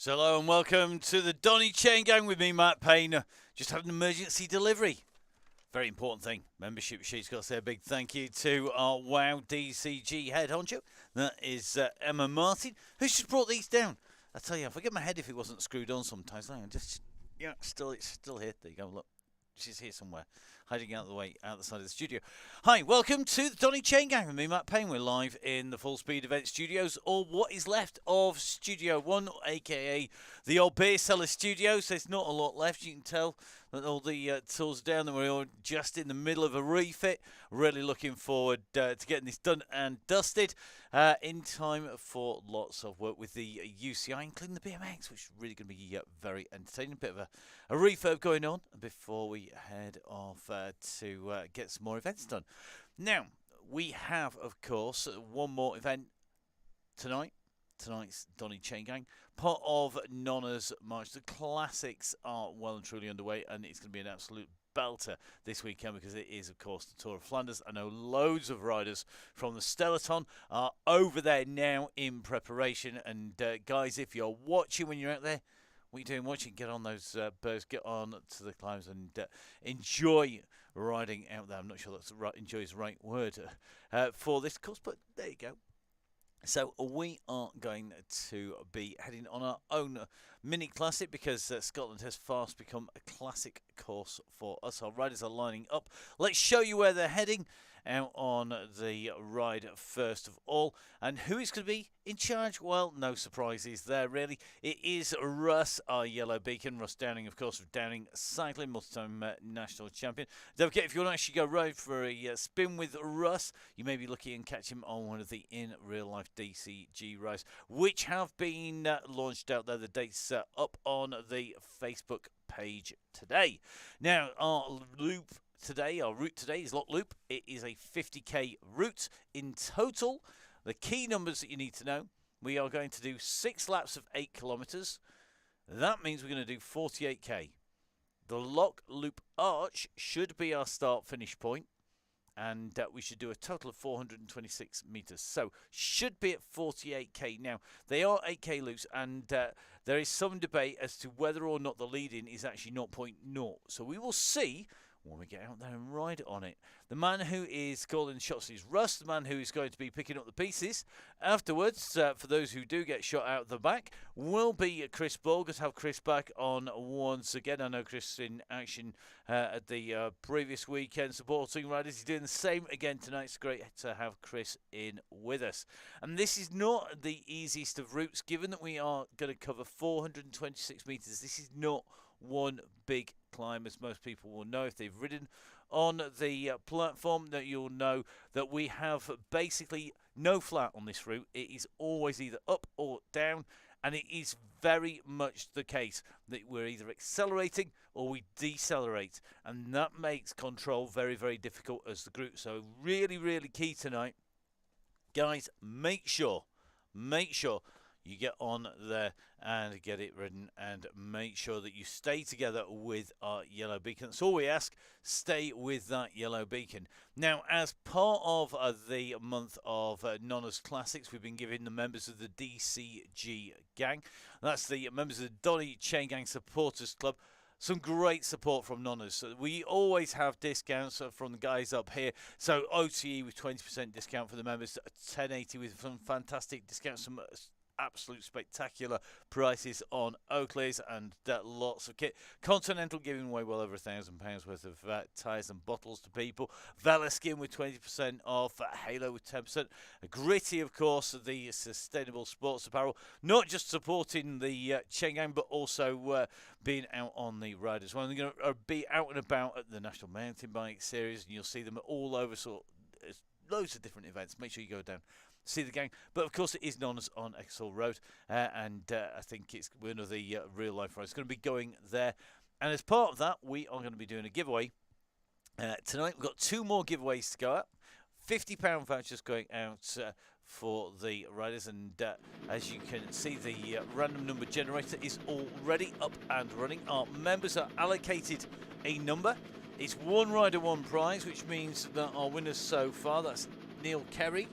So hello and welcome to the Donny Chaingang with me, Matt Payne. Just had an emergency delivery. Very important thing. Membership sheet's got to say a big thank you to our WoW DCG head honcho. That is Emma Martin, who's just brought these down. I tell you, I forget my head if it wasn't screwed on sometimes. It's still here. There you go. Look, she's here somewhere, hiding out of the way, out the side of the studio. Hi, welcome to the Donny Chaingang with me, Matt Payne. We're live in the Full Speed Event Studios, or what is left of Studio 1, aka the old beer cellar studios. There's not a lot left, you can tell that all the tools are down, and we're all just in the middle of a refit. Really looking forward to getting this done and dusted in time for lots of work with the UCI, including the BMX, which is really going to be very entertaining. A bit of a refurb going on before we head off to get some more events done. Now, we have, of course, one more event tonight. Tonight's Donny Chaingang, part of Nonna's March. The classics are well and truly underway, and it's going to be an absolute belter this weekend because it is, of course, the Tour of Flanders. I know loads of riders from the Stellaton are over there now in preparation. And guys, if you're watching when you're out there, what are you doing watching? Get on those birds, get on to the climbs, and enjoy riding out there. I'm not sure that's right, enjoy is the right word for this course, but there you go. So we are going to be heading on our own mini classic because Scotland has fast become a classic course for us. Our riders are lining up. Let's show you where they're heading out on the ride first of all. And who is going to be in charge? Well, no surprises there really. It is Russ, our yellow beacon. Russ Downing, of course, of Downing Cycling, multi-time national champion. Don't forget, if you want to actually go ride for a spin with Russ, you may be lucky and catch him on one of the in real life DCG rides, which have been launched out there. The dates up on the Facebook page today. Now, our route today is Lock Loop. It is a 50k route in total. The key numbers that you need to know: we are going to do 6 laps of 8 kilometers. That means we're going to do 48k. The Lock Loop Arch should be our start finish point, and we should do a total of 426 meters. So should be at 48k. Now, they are 8k loops, and there is some debate as to whether or not the lead-in is actually 0.0. So we will see when we get out there and ride on it. The man who is calling the shots is Russ, the man who is going to be picking up the pieces. Afterwards, for those who do get shot out the back, will be Chris Ball. Good to have Chris back on once again. I know Chris in action at the previous weekend supporting riders. He's doing the same again tonight. It's great to have Chris in with us. And this is not the easiest of routes, given that we are going to cover 426 metres. This is not one big climb, as most people will know if they've ridden on the platform, that you'll know that we have basically no flat on this route. It is always either up or down, and it is very much the case that we're either accelerating or we decelerate, and that makes control very, very difficult as the group. So really, really key tonight, guys. Make sure you get on there and get it ridden, and make sure that you stay together with our yellow beacon. That's all we ask. Stay with that yellow beacon. Now, as part of the month of Nonna's Classics, we've been giving the members of the DCG gang, that's the members of the Donny Chaingang Supporters Club, some great support from Nonnas. We always have discounts from the guys up here. So OTE with 20% discount for the members, 1080 with some fantastic discounts, some absolute spectacular prices on Oakleys, and lots of kit. Continental giving away well over £1,000 worth of tyres and bottles to people. Velaskin with 20% off. Halo with 10%. Gritty, of course, the sustainable sports apparel. Not just supporting the Chaingang, but also being out on the ride as well. They're going to be out and about at the National Mountain Bike Series, and you'll see them all over. So loads of different events. Make sure you go down, see the gang. But of course, it is known as on Exall Road, and I think it's one of the real life rides. It's going to be going there, and as part of that, we are going to be doing a giveaway tonight. We've got 2 more giveaways to go out. £50 vouchers going out for the riders, and as you can see, the random number generator is already up and running. Our members are allocated a number. It's 1 rider, 1 prize, which means that our winners so far, that's Neil Kerry,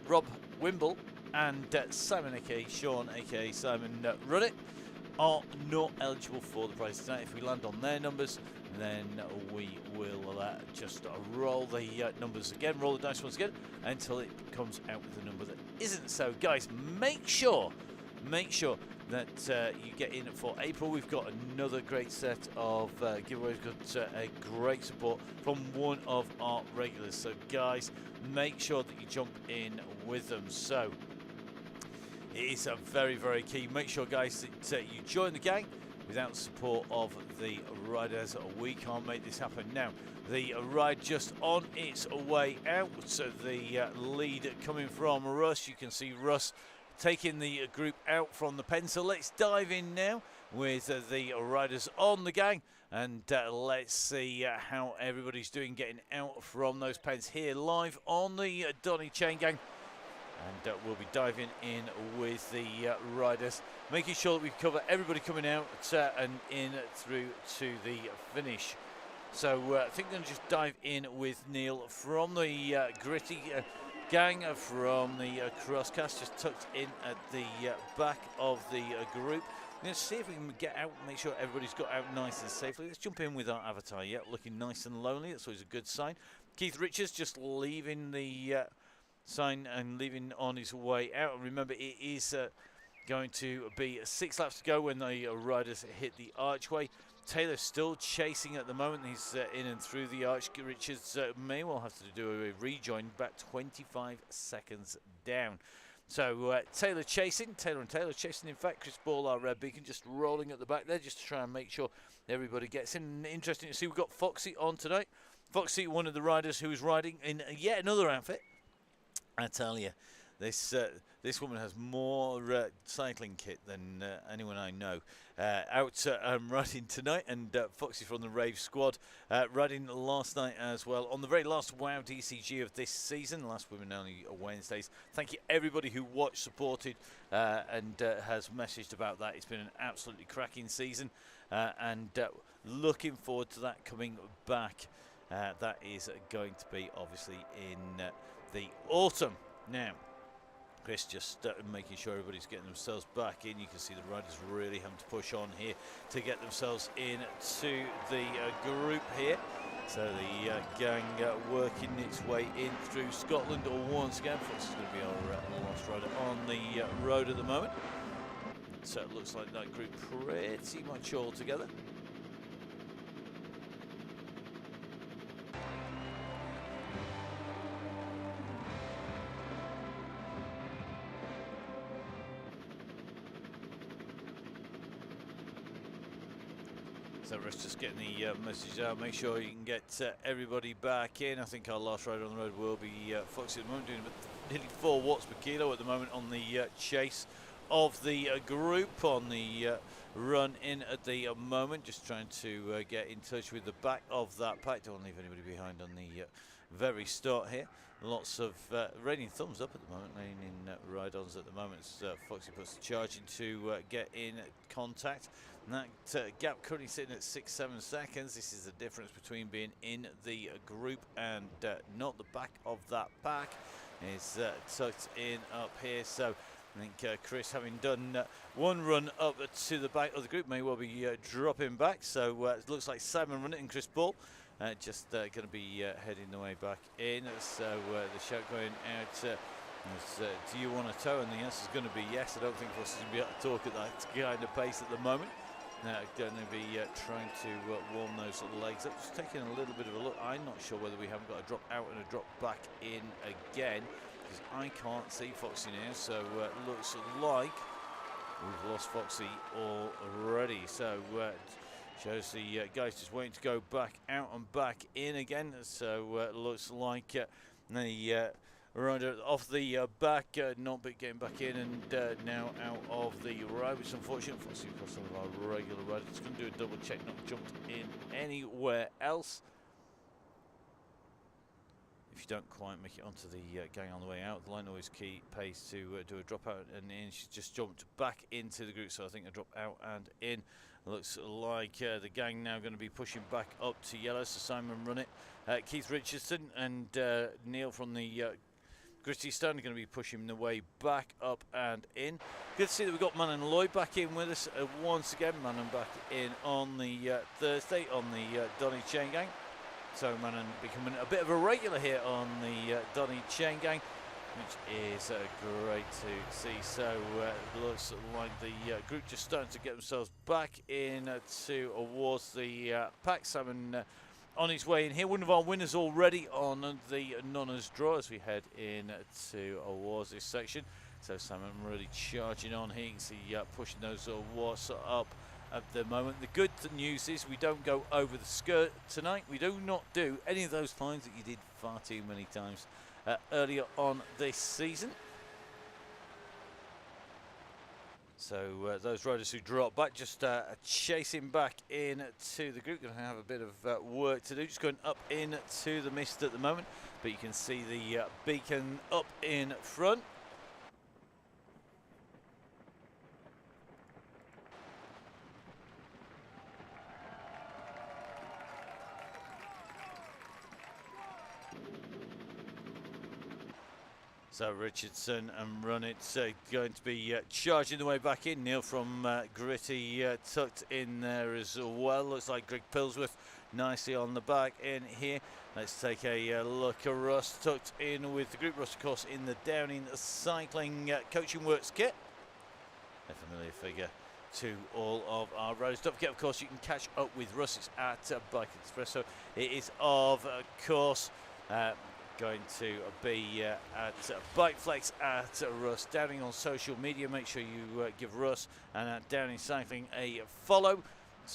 Rob Wimble, and Simon, aka Sean, aka Simon Run It, are not eligible for the prize tonight. If we land on their numbers, then we will just roll the numbers again, roll the dice once again, until it comes out with a number that isn't. So, guys, make sure that you get in for April. We've got another great set of giveaways. We've got a great support from one of our regulars. So, guys, make sure that you jump in with them. So, it is a very, very key. Make sure, guys, that you join the gang. Without the support of the riders, we can't make this happen. Now, the ride just on its way out. So the lead coming from Russ. You can see Russ taking the group out from the pen. So let's dive in now with the riders on the gang. And let's see how everybody's doing getting out from those pens here live on the Donny Chaingang. And we'll be diving in with the riders, making sure that we cover everybody coming out and in through to the finish. So I think I'm going to just dive in with Neil from the Gritty gang from the Crosscast, just tucked in at the back of the group. Let's see if we can get out, make sure everybody's got out nice and safely. Let's jump in with our avatar, looking nice and lonely. That's always a good sign. Keith Richards just leaving the sign and leaving on his way out. And remember, it is going to be 6 laps to go when the riders hit the archway. Taylor still chasing at the moment. He's in and through the arch. Richards may well have to do a rejoin, about 25 seconds down. So Taylor and Taylor chasing. In fact, Chris Ball, our red beacon, just rolling at the back there just to try and make sure everybody gets in. Interesting to see, we've got Foxy on tonight. Foxy, one of the riders who is riding in yet another outfit. I tell you, this woman has more cycling kit than anyone I know. Out riding tonight, and Foxy from the Rave squad riding last night as well on the very last WoW DCG of this season. Last Women Only Wednesdays. Thank you everybody who watched, supported, and has messaged about that. It's been an absolutely cracking season, and looking forward to that coming back. That is going to be obviously in the autumn. Now, Chris just making sure everybody's getting themselves back in. You can see the riders really having to push on here to get themselves into the group here. So the gang working its way in through Scotland once again. This is going to be our last rider on the road at the moment. So it looks like that group pretty much all together. So Russ just getting the message out. Make sure you can get everybody back in. I think our last rider on the road will be Foxy at the moment, doing nearly 4 watts per kilo at the moment on the chase of the group, on the run in at the moment. Just trying to get in touch with the back of that pack. Don't want to leave anybody behind on the very start here. Lots of raining thumbs up at the moment, raining ride-ons at the moment. Foxy puts the charge in to get in contact. And that gap currently sitting at 6-7 seconds. This is the difference between being in the group and not the back of that pack. Is tucked in up here. So I think Chris, having done one run up to the back of the group, may well be dropping back. So it looks like Simon Run It and Chris Ball just going to be heading the way back in. So the shout going out is, do you want to tow? And the answer is going to be yes. I don't think Fox is going to be able to talk at that kind of pace at the moment. Going to be trying to warm those legs up. Just taking a little bit of a look. I'm not sure whether we haven't got a drop out and a drop back in again, because I can't see Foxy now. So it looks like we've lost Foxy already. So shows the guys just waiting to go back out and back in again. So it looks like the rider off the back, not getting back in, and now out of the ride, which is unfortunate. Foxy across some of our regular riders. Just going to do a double check, not jumped in anywhere else. If you don't quite make it onto the gang on the way out, the line always pays to do a drop out and in. She's just jumped back into the group, so I think a drop out and in. Looks like the gang now going to be pushing back up to yellow. So Simon Run It, Keith Richardson, and Neil from the Gritty Stone going to be pushing the way back up and in. Good to see that we've got Man and Lloyd back in with us once again. Man back in on the Thursday on the Donny Chaingang. So Man becoming a bit of a regular here on the Donny Chaingang, which is great to see. So it looks like the group just starting to get themselves back in towards the pack. Simon on his way in here. One of our winners already on the Nonna's draw as we head in towards this section. So Simon really charging on here. You can see pushing those awards up at the moment. The good news is we don't go over the skirt tonight. We do not do any of those climbs that you did far too many times earlier on this season. So those riders who drop back just chasing back in to the group. Going to have a bit of work to do. Just going up into the mist at the moment, but you can see the beacon up in front. So Richardson and Runnit going to be charging the way back in. Neil from Gritty tucked in there as well. Looks like Greg Pillsworth nicely on the back in here. Let's take a look at Russ tucked in with the group. Russ, of course, in the Downing Cycling Coaching Works kit. A familiar figure to all of our riders. Don't forget, of course, you can catch up with Russ. It's at Bike Express. So it is, of course, going to be at Bikeflex at Russ Downing on social media. Make sure you give Russ and Downing Cycling a follow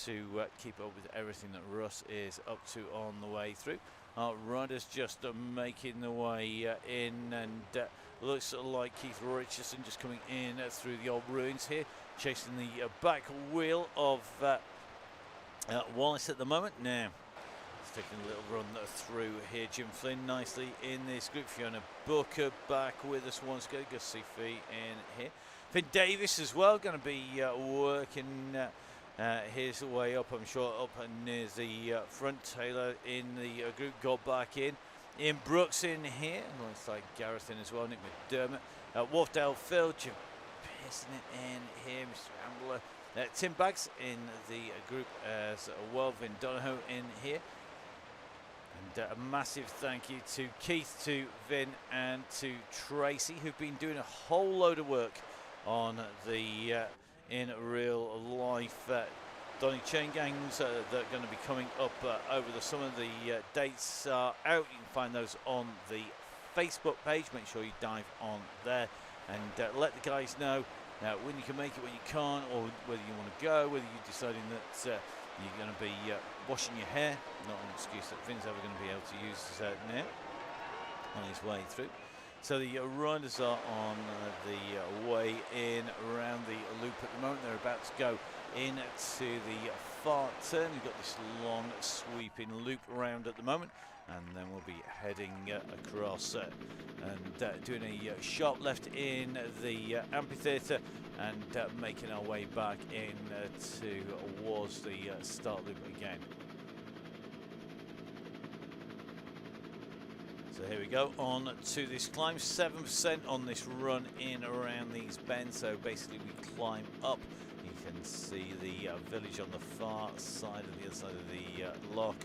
to keep up with everything that Russ is up to on the way through. Our riders just making the way in, and looks like Keith Richardson just coming in through the old ruins here, chasing the back wheel of Wallace at the moment. Now taking a little run through here. Jim Flynn nicely in this group. Fiona Booker back with us once again. Good to see Fee in here. Finn Davis as well, going to be working his way up, I'm sure, up near the front. Taylor in the group got back in. Ian Brooks in here. Looks like Gareth in as well. Nick McDermott. Wharfdale Phil, Jim pissing it in here. Mr. Ambler. Tim Baggs in the group as well. Vin Donahoe in here. And a massive thank you to Keith, to Vin and to Tracy, who've been doing a whole load of work on the in real life Donny Chaingangs that are going to be coming up over the summer. The dates are out. You can find those on the Facebook page. Make sure you dive on there and let the guys know when you can make it, when you can't, or whether you want to go, whether you're deciding that you're going to be washing your hair. Not an excuse that Finn's ever going to be able to use now on his way through. So the riders are on the way in around the loop at the moment. They're about to go into the far turn. We've got this long sweeping loop around at the moment, and then we'll be heading across and doing a sharp left in the amphitheatre and making our way back in towards the start loop again. So here we go on to this climb. 7% on this run in around these bends. So basically we climb up. You can see the village on the far side of the other side of the lock,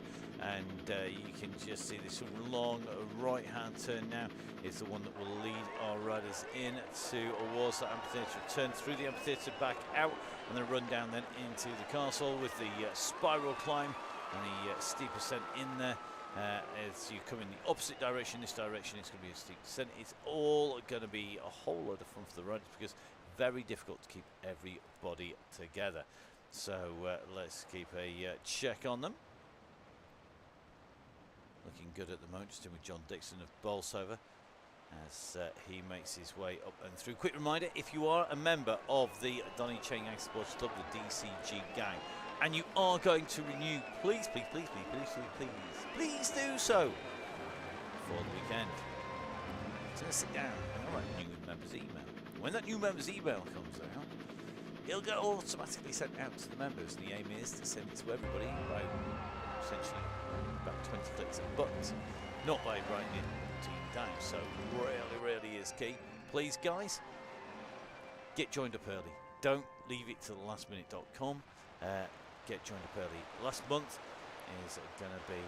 and you can just see this long right hand turn now is the one that will lead our riders in towards that amphitheatre. Turn through the amphitheatre back out and then run down then into the castle with the spiral climb and the steep ascent in there. As you come in the opposite direction, this direction, it's going to be a steep descent. It's all going to be a whole lot of fun for the riders because very difficult to keep everybody together. So let's keep a check on them. Looking good at the moment, just in with John Dixon of Bolsover as he makes his way up and through. Quick reminder, if you are a member of the Donny Chaingang Sports Club, the DCG gang, and you are going to renew, please do so for the weekend. So sit down and write new members email. When that new members email comes out, it'll get automatically sent out to the members. The aim is to send it to everybody by essentially about 20 clicks of buttons, not by writing it down. So really is key. Please, guys, get joined up early. Don't leave it to thelastminute.com. Get joined up early. Last month is going to be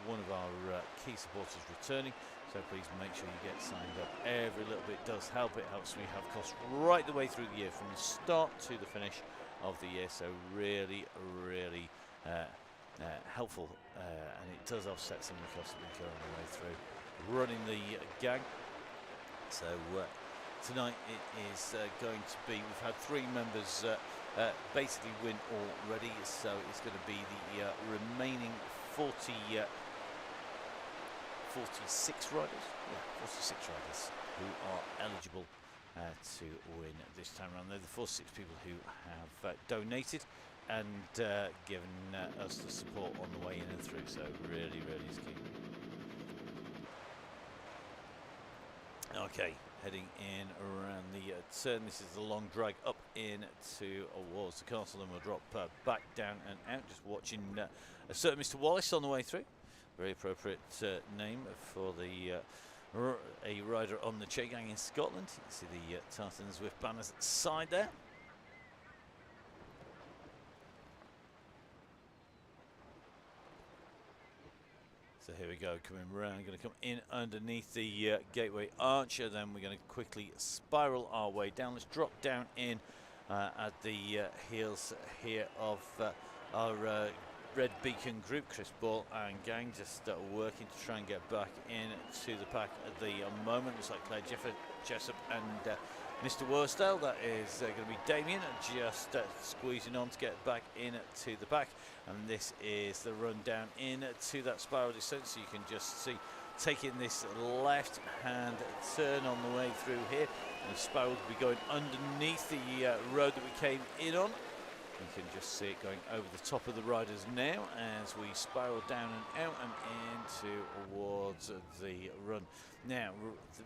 one of our key supporters returning, so please make sure you get signed up. Every little bit does help. It helps me have costs right the way through the year, from the start to the finish of the year. So really helpful, and it does offset some of the costs that we incur on the way through running the gang. So tonight it is going to be, we've had 3 members basically win already, so it's going to be the remaining 46 riders, 46 riders who are eligible to win this time around. They're the 46 people who have donated and given us the support on the way in and through, so really is key. Okay, heading in around the turn. This is the long drag up in towards the castle, and we'll drop back down and out. Just watching a certain Mr. Wallace on the way through. Very appropriate name for the a rider on the Chaingang in Scotland. You can see the Tartans with banners at the side there. So here we go, coming round, going to come in underneath the gateway arch, and then we're going to quickly spiral our way down. Let's drop down in at the heels here of our Red Beacon group, Chris Ball and gang, just working to try and get back into the pack at the moment. Looks like Claire Jessup and Mr. Worsdale. That is going to be Damien, just squeezing on to get back into the pack. And this is the run down into that spiral descent, so you can just see taking this left hand turn on the way through here, and the spiral will be going underneath the road that we came in on. You can just see it going over the top of the riders now as we spiral down and out and into towards the run. Now,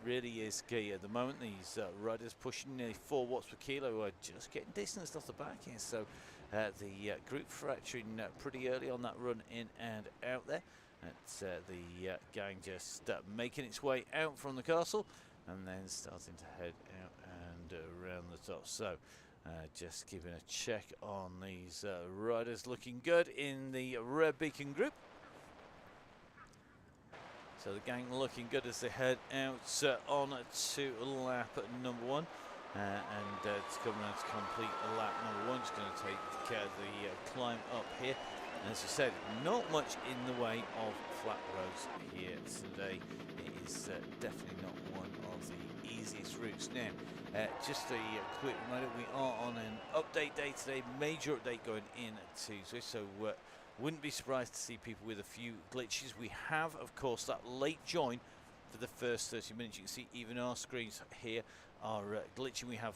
really is key at the moment. These riders pushing nearly 4 watts per kilo are just getting distanced off the back here. So the group fracturing pretty early on that run in and out there. That's the gang just making its way out from the castle and then starting to head out and around the top. So just keeping a check on these riders, looking good in the Red Beacon group. So the gang looking good as they head out on to lap number 1. And it's coming out to complete lap number 1. Just going to take the climb up here. And as I said, not much in the way of flat roads here today. It is definitely not one of the easiest routes. Now, just a quick reminder, we are on an update day today, major update going into Swiss, so wouldn't be surprised to see people with a few glitches. We have, of course, that late join for the first 30 minutes. You can see even our screens here are glitching. We have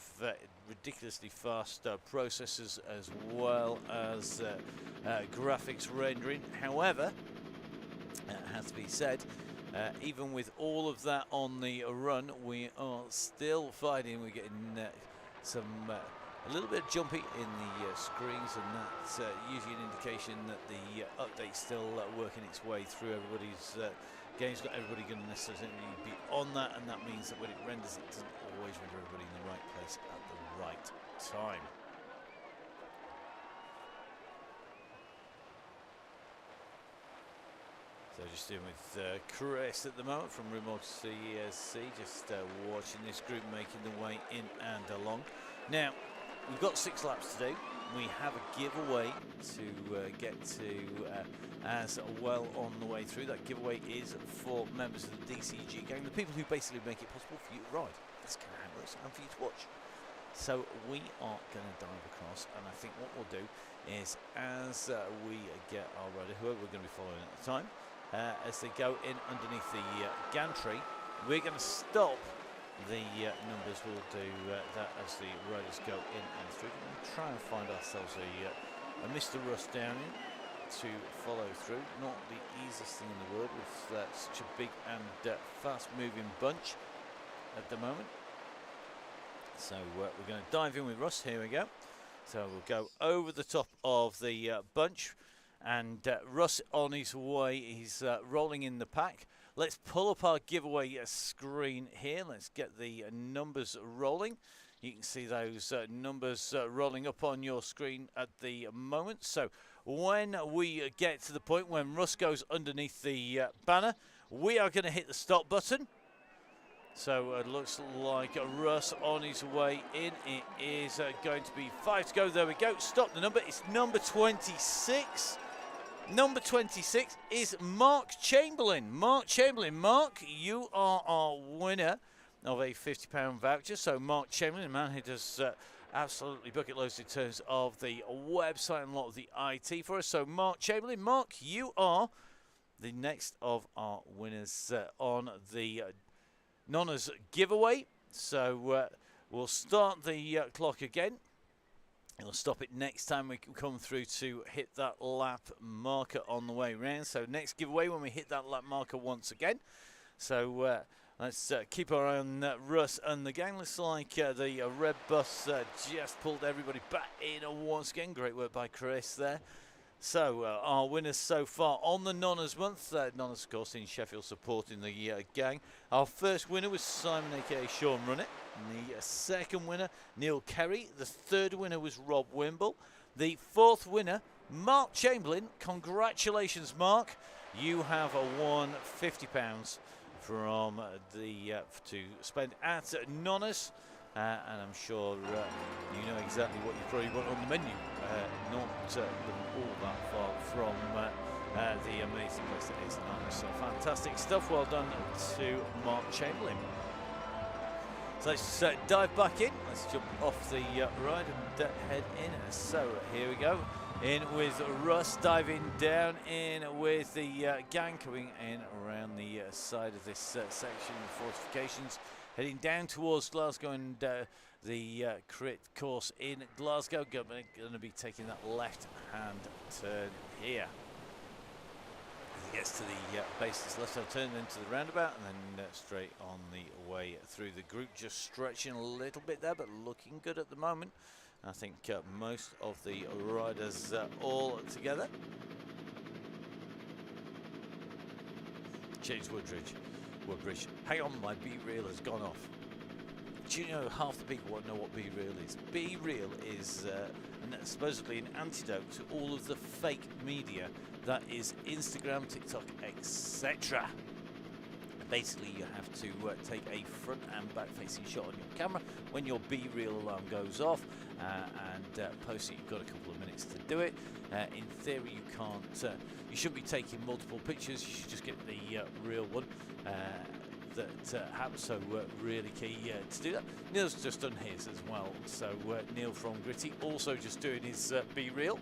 ridiculously fast processors as well as graphics rendering. However, it has to be said, even with all of that on the run, we are still fighting. We're getting some a little bit jumpy in the screens, and that's usually an indication that the update's still working its way through everybody's games. Not everybody going to necessarily be on that, and that means that when it renders, it doesn't always render everybody in the right place at the right time. So just dealing with Chris at the moment from Remote CSC, just watching this group making the way in and along. Now, we've got 6 laps to do. We have a giveaway to get to as well on the way through. That giveaway is for members of the DCG gang, the people who basically make it possible for you to ride. That's kind of how it works, and for you to watch. So we are going to dive across, and I think what we'll do is, as we get our rider, whoever we're going to be following at the time, as they go in underneath the gantry, we're going to stop the numbers. We'll do that as the riders go in and through. We'll try and find ourselves a Mr. Russ down in to follow through. Not the easiest thing in the world with such a big and fast moving bunch at the moment. So we're going to dive in with Russ. Here we go. So we'll go over the top of the bunch. And Russ on his way. He's rolling in the pack. Let's pull up our giveaway screen here. Let's get the numbers rolling. You can see those numbers rolling up on your screen at the moment. So when we get to the point when Russ goes underneath the banner, we are going to hit the stop button. So it looks like Russ on his way in. It is going to be 5 to go. There we go. Stop the number. It's number 26. Number 26 is Mark Chamberlain. Mark Chamberlain. Mark, you are our winner of a £50 voucher. So Mark Chamberlain, a man who does absolutely bucket loads in terms of the website and a lot of the IT for us. So Mark Chamberlain, Mark, you are the next of our winners on the Nonnas giveaway. So we'll start the clock again. We'll stop it next time we come through to hit that lap marker on the way round. So next giveaway when we hit that lap marker once again. So let's keep our eye on Russ and the gang. Looks like the red bus just pulled everybody back in once again. Great work by Chris there. So our winners so far on the Nonnas month. Nonnas, of course, in Sheffield supporting the gang. Our first winner was Simon, aka Sean Runnett. The second winner, Neil Kerry. The third winner was Rob Wimble. The fourth winner, Mark Chamberlain. Congratulations, Mark. You have won £50 from the to spend at Nonnas. And I'm sure you know exactly what you probably want on the menu. Not all that far from the amazing place that is Nonnas. So fantastic stuff. Well done to Mark Chamberlain. So let's dive back in. Let's jump off the ride and head in. So here we go. In with Russ, diving down in with the gang coming in around the side of this section of fortifications. Heading down towards Glasgow and the crit course in Glasgow. Going to be taking that left-hand turn here. As he gets to the base, this left-hand turn, then to the roundabout, and then straight on the way through the group. Just stretching a little bit there, but looking good at the moment. I think most of the riders all together. James Woodbridge. Hang on, my B-reel has gone off. Do you know half the people won't know what B-reel is? B-reel is supposedly an antidote to all of the fake media that is Instagram, TikTok, etc. Basically, you have to take a front and back facing shot on your camera when your B-reel alarm goes off and post it. You've got a couple of minutes to do it. In theory, you can't. You shouldn't be taking multiple pictures. You should just get the real one that happens. So really key to do that. Neil's just done his as well. So Neil from Gritty also just doing his B-reel.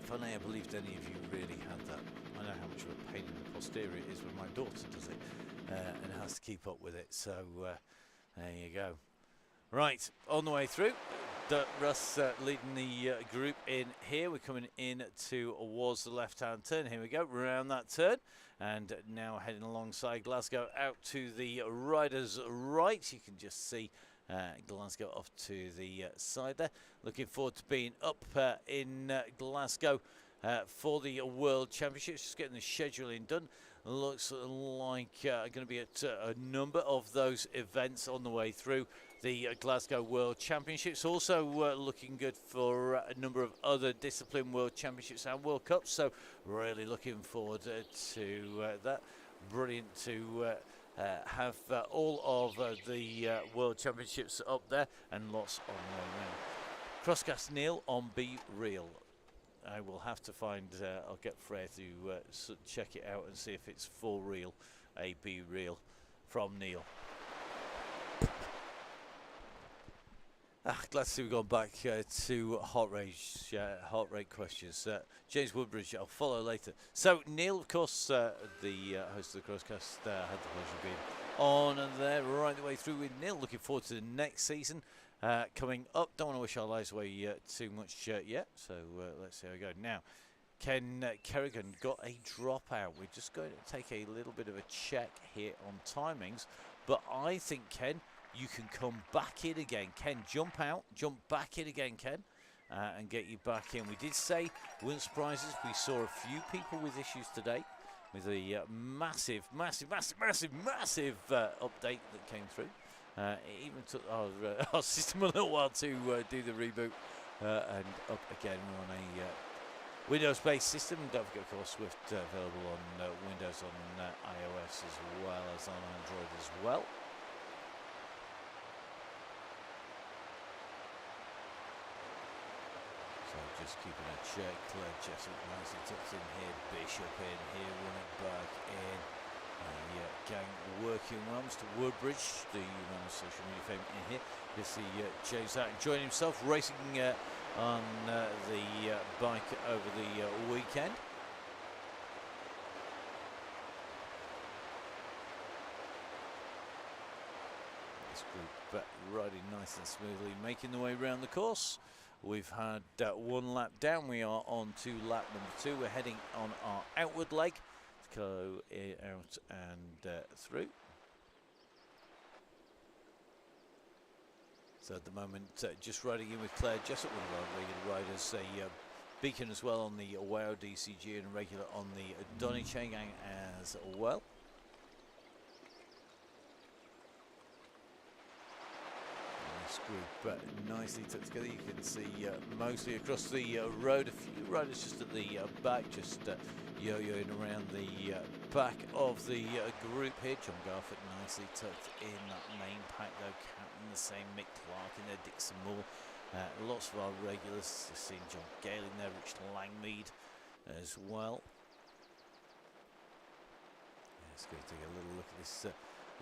Funny, I believed any of you really had that. I know how much of a pain in the posterior it is when my daughter does it and has to keep up with it. So there you go. Right, on the way through. Russ leading the group in here. We're coming in towards the left-hand turn. Here we go, round that turn. And now heading alongside Glasgow out to the rider's right. You can just see Glasgow off to the side there. Looking forward to being up in Glasgow for the World Championships. Just getting the scheduling done. Looks like going to be at a number of those events on the way through the Glasgow World Championships. Also looking good for a number of other discipline World Championships and World Cups. So really looking forward to that. Brilliant to have all of the World Championships up there and lots on the way round. Crosscast Neil on B-Reel. I will have to find, I'll get Freya to check it out and see if it's for real, a B-Reel from Neil. Glad to see we've gone back to heart rate questions. James Woodbridge, I'll follow later. So Neil, of course, the host of the Crosscast, had the pleasure of being on and there right the way through with Neil. Looking forward to the next season coming up. Don't want to wish our lives away too much yet, so let's see how we go. Now, Ken Kerrigan got a dropout. We're just going to take a little bit of a check here on timings, but I think, Ken, you can come back in again. Ken, jump out, jump back in again, Ken. and get you back in. We did say, wouldn't surprise us, we saw a few people with issues today with a massive update that came through. It even took our system a little while to do the reboot, and up again. We're on a Windows-based system. Don't forget, of course, Swift available on Windows, on iOS as well as on Android as well. So just keeping a check. Claire Jessup nicely tucked in here. Bishop in here, running back in. Gang working well. Mr. Woodbridge, the social media fame, in here. You see James out enjoying himself, racing on the bike over the weekend. This group riding nice and smoothly, making the way around the course. We've had one lap down. We are on to lap number 2. We're heading on our outward leg. Go out and through. So at the moment, just riding in with Claire Jessup, one of our regular riders, a beacon as well on the WoW DCG, and a regular on the Donny Chaingang as well. Group nicely tucked together. You can see mostly across the road, a few riders just at the back, just yo-yoing around the back of the group here. John Garford nicely tucked in that main pack though, captain the same, Mick Clark in there, Dixon Moore, lots of our regulars. You've seen John Gale in there, Rich Langmead as well. Let's go take a little look at this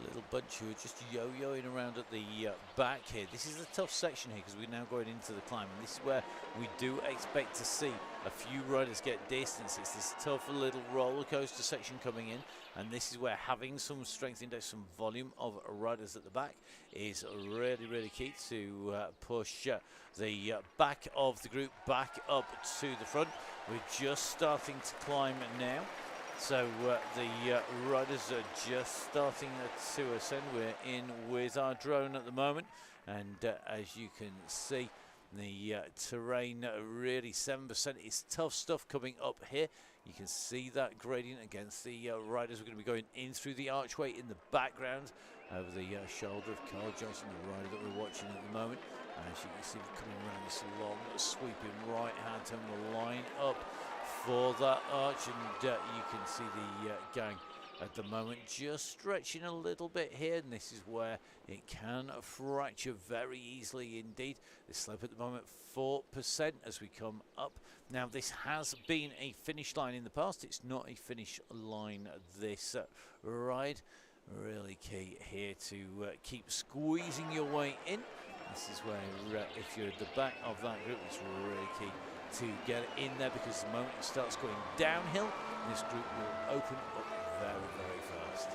little bunch who are just yo-yoing around at the back here. This is a tough section here because we're now going into the climb, and this is where we do expect to see a few riders get distance. It's this tough little roller coaster section coming in, and this is where having some strength index, some volume of riders at the back is really key to push the back of the group back up to the front. We're just starting to climb now. So the riders are just starting to ascend. We're in with our drone at the moment, and as you can see, the terrain really 7% is tough stuff coming up here. You can see that gradient against the riders. We're going to be going in through the archway in the background over the shoulder of Carl Johnson, the rider that we're watching at the moment. As you can see, we're coming around this long sweeping right hand turn. We'll line up for that arch, and you can see the gang at the moment just stretching a little bit here, and this is where it can fracture very easily indeed. The slope at the moment 4% as we come up. Now this has been a finish line in the past, it's not a finish line this ride. Really key here to keep squeezing your way in. This is where if you're at the back of that group, it's really key to get it in there, because the moment it starts going downhill, this group will open up very fast.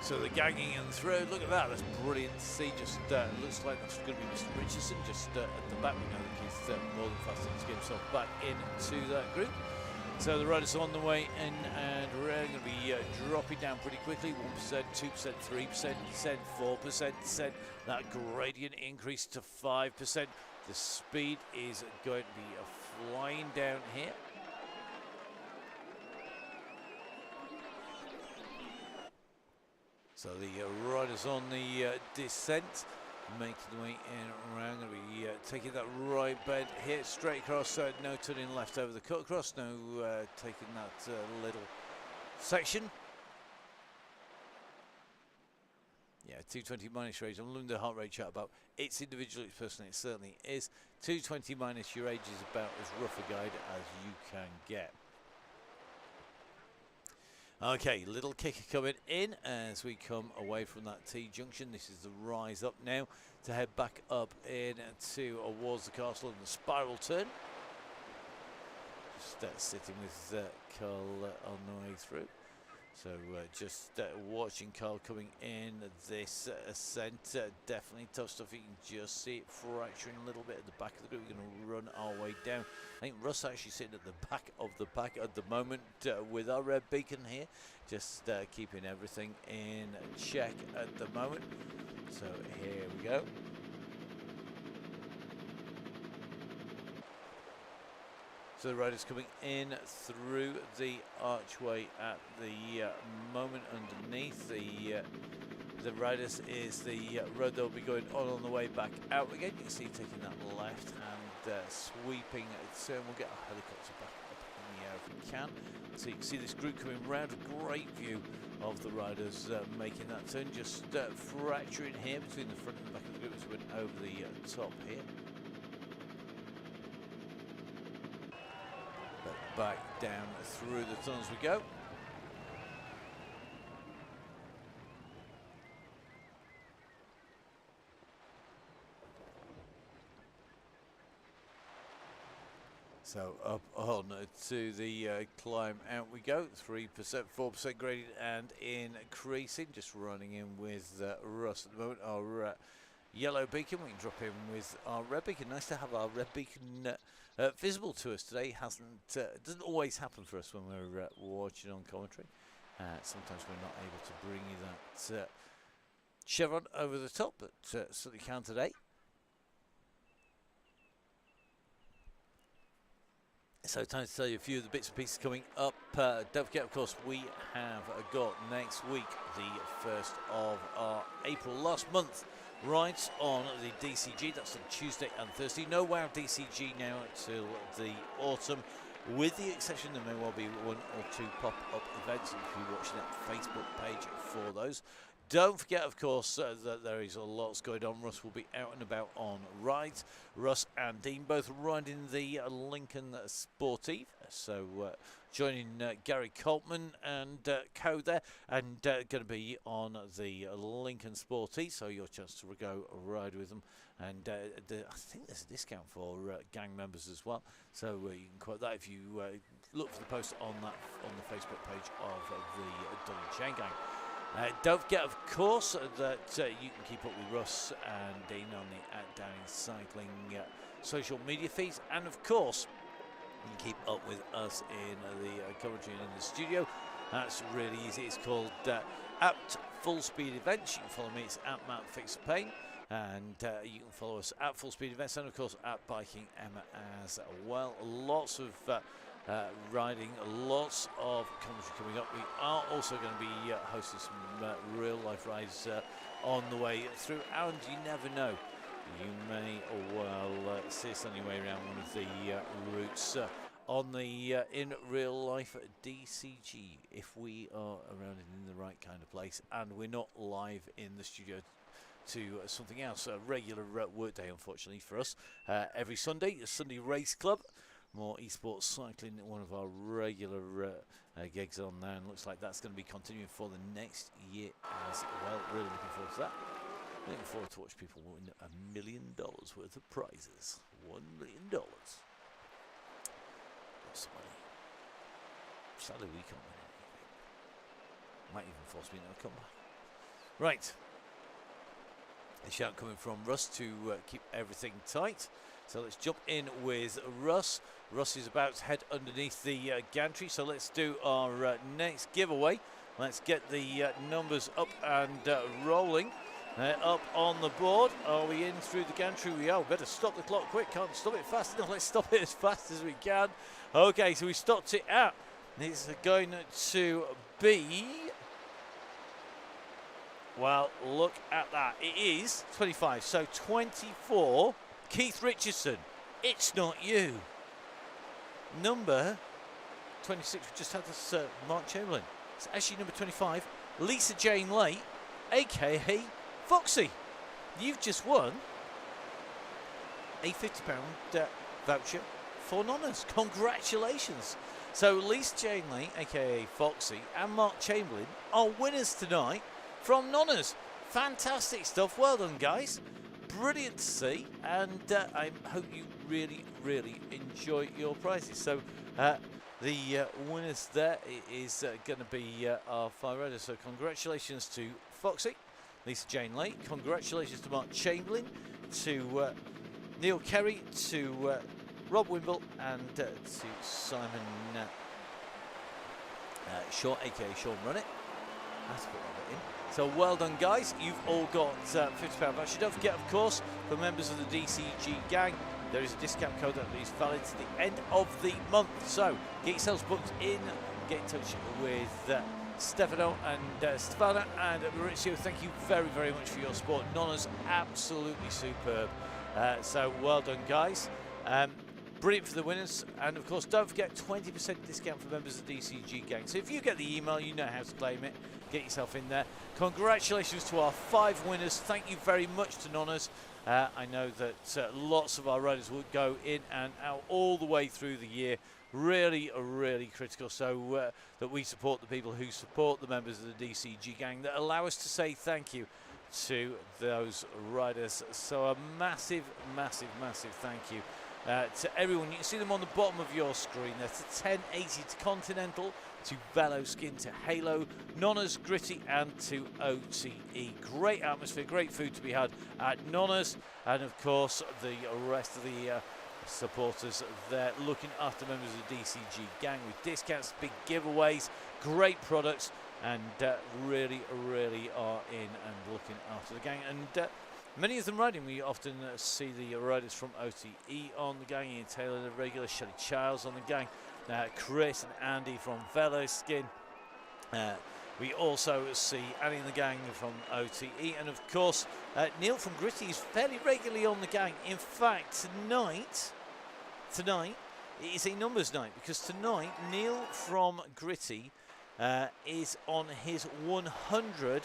So the ganging and through, look at that, that's brilliant to see. Just looks like that's going to be Mr. Richardson just at the back. We know that he's more than fast enough to get himself back into that group. So the riders on the way in, and we're going to be dropping down pretty quickly. 1%, 2%, 3%, 4%. That gradient increase to 5%. The speed is going to be flying down here. So the riders on the descent, making the way in around. Going to be taking that right bend here, straight across, no turning left over the cut across, no taking that little section. Yeah, 220 minus your age. I'm looking at the heart rate chart about it's individual, it's personal, it certainly is. 220 minus your age is about as rough a guide as you can get. Okay, little kicker coming in as we come away from that T-junction. This is the rise up now to head back up towards the castle and the spiral turn. Just sitting with Carl on the way through. So just watching Carl coming in this ascent, definitely tough stuff. You can just see it fracturing a little bit at the back of the group. We're going to run our way down. I think Russ actually sitting at the back of the pack at the moment with our red beacon here, just keeping everything in check at the moment. So here we go. So the riders coming in through the archway at the moment underneath. The riders is the road they'll be going on the way back out again. You can see taking that left hand sweeping turn. We'll get our helicopter back up in the air if we can. So you can see this group coming round. A great view of the riders making that turn. Just fracturing here between the front and back of the group as we went over the top here. Back down through the tunnels we go. So up on to the climb out we go. 3%, 4% gradient and increasing. Just running in with Russ at the moment. Our yellow beacon. We can drop in with our red beacon. Nice to have our red beacon visible to us today. It doesn't always happen for us when we're watching on commentary. Sometimes we're not able to bring you that chevron over the top, but certainly can today. So time to tell you a few of the bits and pieces coming up. Don't forget, of course, we have got next week the 1st of April. Last month, rides on the DCG. That's on Tuesday and Thursday. No WoW DCG now till the autumn. With the exception, there may well be 1 or 2 pop-up events if you're watching that Facebook page for those. Don't forget, of course, that there is lots going on. Russ will be out and about on rides. Russ and Dean both riding the Lincoln Sportive. So joining Gary Coltman and co there, and going to be on the Lincoln Sportive. So your chance to go ride with them. And I think there's a discount for gang members as well. So you can quote that if you look for the post on the Facebook page of the Donny Chaingang. Don't forget, of course, that you can keep up with Russ and Dean on the @Downing Cycling social media feeds. And, of course, you can keep up with us in the commentary and in the studio. That's really easy. It's called @Full Speed Events. You can follow me. It's @MattFixPain. And you can follow us @Full Speed Events. And, of course, @Biking Emma as well. Lots of riding, lots of commentary coming up. We are also going to be hosting some real life rides on the way through, and you never know, you may well see us on your way around one of the routes on the in real life DCG if we are around in the right kind of place and we're not live in the studio to something else. A regular workday, unfortunately for us, every Sunday, a Sunday Race Club. More esports cycling, one of our regular gigs on there, and looks like that's going to be continuing for the next year as well. Really looking forward to that. Looking forward to watch people win $1 million worth of prizes. $1 million. Lots of money. Sadly, we can't win anything. Might even force me to come back. Right. A shout coming from Russ to keep everything tight. So let's jump in with Russ. Russ is about to head underneath the gantry. So let's do our next giveaway. Let's get the numbers up and rolling. Up on the board. Are we in through the gantry? We are. Better stop the clock quick. Can't stop it fast enough. Let's stop it as fast as we can. Okay, so we stopped it at. It's going to be... Well, look at that. It is 25. So 24... Keith Richardson, it's not you. Number 26, we just had this Mark Chamberlain. It's actually number 25, Lisa Jane Lake, a.k.a. Foxy. You've just won a £50 voucher for Nonnas. Congratulations. So Lisa Jane Lake, a.k.a. Foxy, and Mark Chamberlain are winners tonight from Nonnas. Fantastic stuff. Well done, guys. Brilliant to see, and I hope you really, really enjoy your prizes. So the winners there is going to be our 5 riders. So congratulations to Foxy, Lisa Jane Lake. Congratulations to Mark Chamberlain, to Neil Kerry, to Rob Wimble, and to Simon Shaw, aka Sean Runnett. That's put that in. So well done, guys. You've all got £50 voucher. Don't forget, of course, for members of the DCG gang, there is a discount code that is valid to the end of the month. So get yourselves booked in, get in touch with Stefano and Stefana and Maurizio. Thank you very, very much for your support. Nonna's absolutely superb. So well done, guys. Brilliant for the winners. And of course, don't forget 20% discount for members of the DCG gang. So if you get the email, you know how to claim it. Get yourself in there. Congratulations to our 5 winners. Thank you very much to Nonnas. I know that lots of our riders will go in and out all the way through the year. Really, really critical. So that we support the people who support the members of the DCG gang that allow us to say thank you to those riders. So a massive, massive, massive thank you to everyone. You can see them on the bottom of your screen there. To 1080, to Continental, to Velo Skin, to Halo, Nonna's, Gritty, and to OTE. Great atmosphere, great food to be had at Nonna's, and of course the rest of the supporters there looking after members of the DCG gang with discounts, big giveaways, great products, and really, really are in and looking after the gang. And many of them riding. We often see the riders from OTE on the gang. Ian Taylor, the regular, Shelley Childs on the gang, Chris and Andy from Velo Skin. We also see Annie and the gang from OTE, and of course Neil from Gritty is fairly regularly on the gang. In fact, tonight it is a numbers night, because tonight Neil from Gritty is on his 145th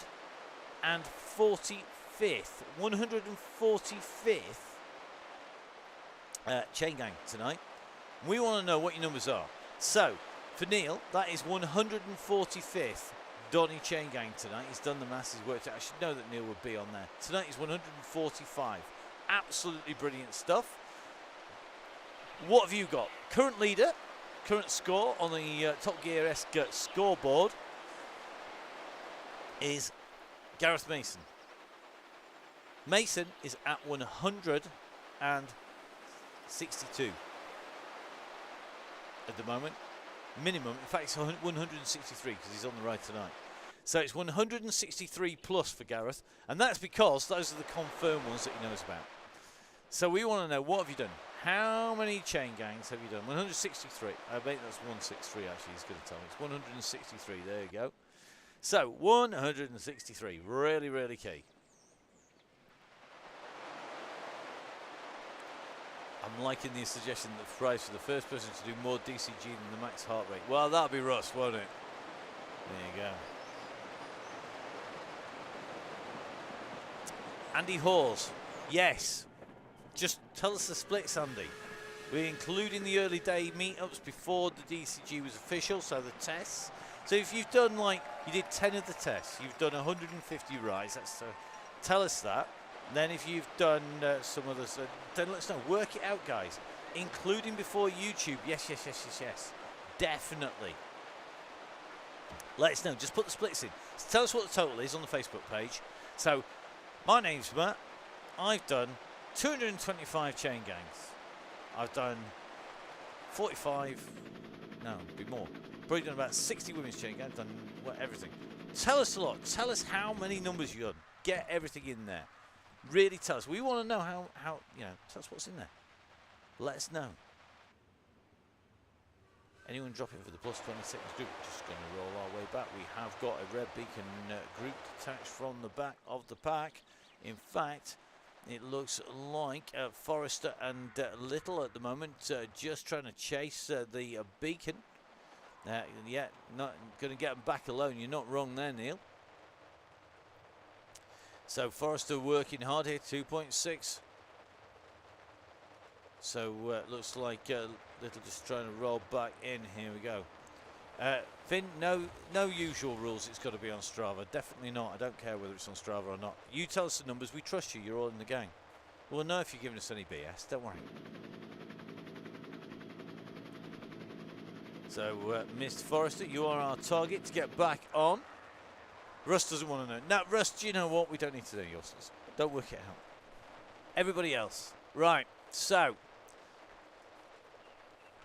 Chaingang tonight. We want to know what your numbers are. So for Neil, that is 145th Donny Chaingang tonight. He's done the maths, he's worked out. I should know that Neil would be on there. Tonight is 145. Absolutely brilliant stuff. What have you got? Current leader, current score on the Top Gear-esque scoreboard is Gareth Mason. Mason is at 162 at the moment. Minimum, in fact, it's 163 because he's on the ride tonight. So it's 163 plus for Gareth, and that's because those are the confirmed ones that he knows about. So we want to know, what have you done? How many chain gangs have you done? 163. I bet that's 163 actually, he's going to tell me. It's 163, there you go. So 163, really, really key. I'm liking the suggestion that price for the first person to do more DCG than the max heart rate. Well, that'll be Russ, won't it? There you go. Andy Hawes, yes. Just tell us the splits, Andy. We're including the early day meetups before the DCG was official, so the tests. So if you've done, like, you did 10 of the tests, you've done 150 rides, that's tell us that. Then if you've done some others, then let us know. Work it out, guys. Including before YouTube. Yes, yes, yes, yes, yes. Definitely. Let us know. Just put the splits in. So tell us what the total is on the Facebook page. So, my name's Matt. I've done 225 chain gangs. I've done 45, no, a bit more. Probably done about 60 women's chain gangs. Done everything. Tell us a lot. Tell us how many numbers you've done. Get everything in there. Really tell us. We want to know how, you know, tell us what's in there. Let us know. Anyone dropping for the plus 20 seconds group? Just going to roll our way back. We have got a red beacon group detached from the back of the pack. In fact, it looks like Forrester and Little at the moment just trying to chase the beacon. Yeah, not going to get them back alone. You're not wrong there, Neil. So Forrester working hard here, 2.6. So looks like Little just trying to roll back in. Here we go. Finn, no usual rules. It's got to be on Strava. Definitely not. I don't care whether it's on Strava or not. You tell us the numbers. We trust you. You're all in the gang. We'll know if you're giving us any BS. Don't worry. So, Mr. Forrester, you are our target to get back on. Russ doesn't want to know. Now, Russ, do you know what? We don't need to know yours. Don't work it out. Everybody else. Right, so.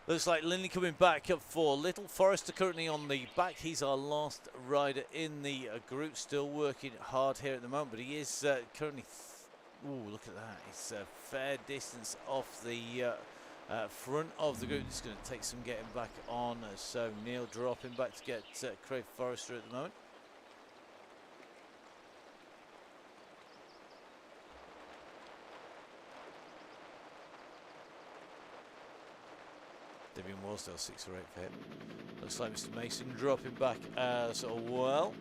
Looks like Lindley coming back up for Little. Forrester currently on the back. He's our last rider in the group. Still working hard here at the moment, but he is currently Ooh, look at that. It's a fair distance off the front of the group. It's going to take some getting back on. So Neil dropping back to get Craig Forrester at the moment. Debian Warsdale 6 or 8 for him. Looks like Mr. Mason dropping back as well.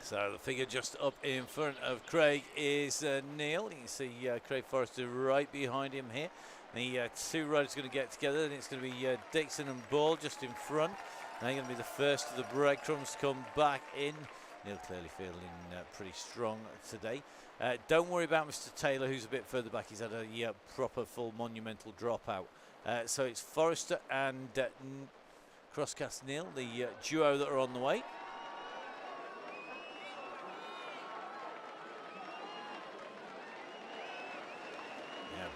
So the figure just up in front of Craig is Neil. You can see Craig Forrester right behind him here. The two riders are going to get together, and it's going to be Dixon and Ball just in front. They're going to be the first of the breadcrumbs to come back in. Neil clearly feeling pretty strong today. Don't worry about Mr. Taylor, who's a bit further back. He's had a proper full monumental dropout. So it's Forrester and Crosscast Neil, the duo that are on the way.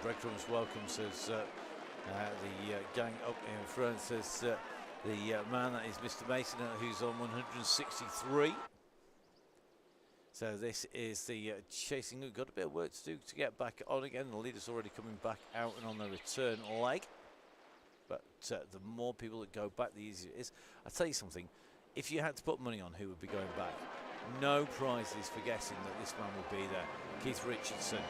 Breadcrumbs welcome, says the gang up in front, says the man that is Mr. Mason, who's on 163. So this is the chasing. We've got a bit of work to do to get back on again. The leader's already coming back out and on the return leg. But the more people that go back, the easier it is. I'll tell you something. If you had to put money on who would be going back, no prizes for guessing that this man will be there. Keith Richardson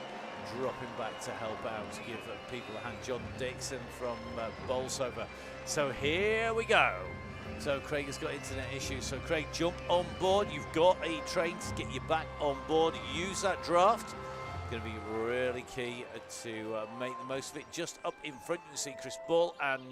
dropping back to help out, to give people a hand. John Dixon from Bolsover. So here we go. So Craig has got internet issues. So Craig, jump on board. You've got a train to get you back on board. Use that draft. It's going to be really key to make the most of it. Just up in front, you can see Chris Ball and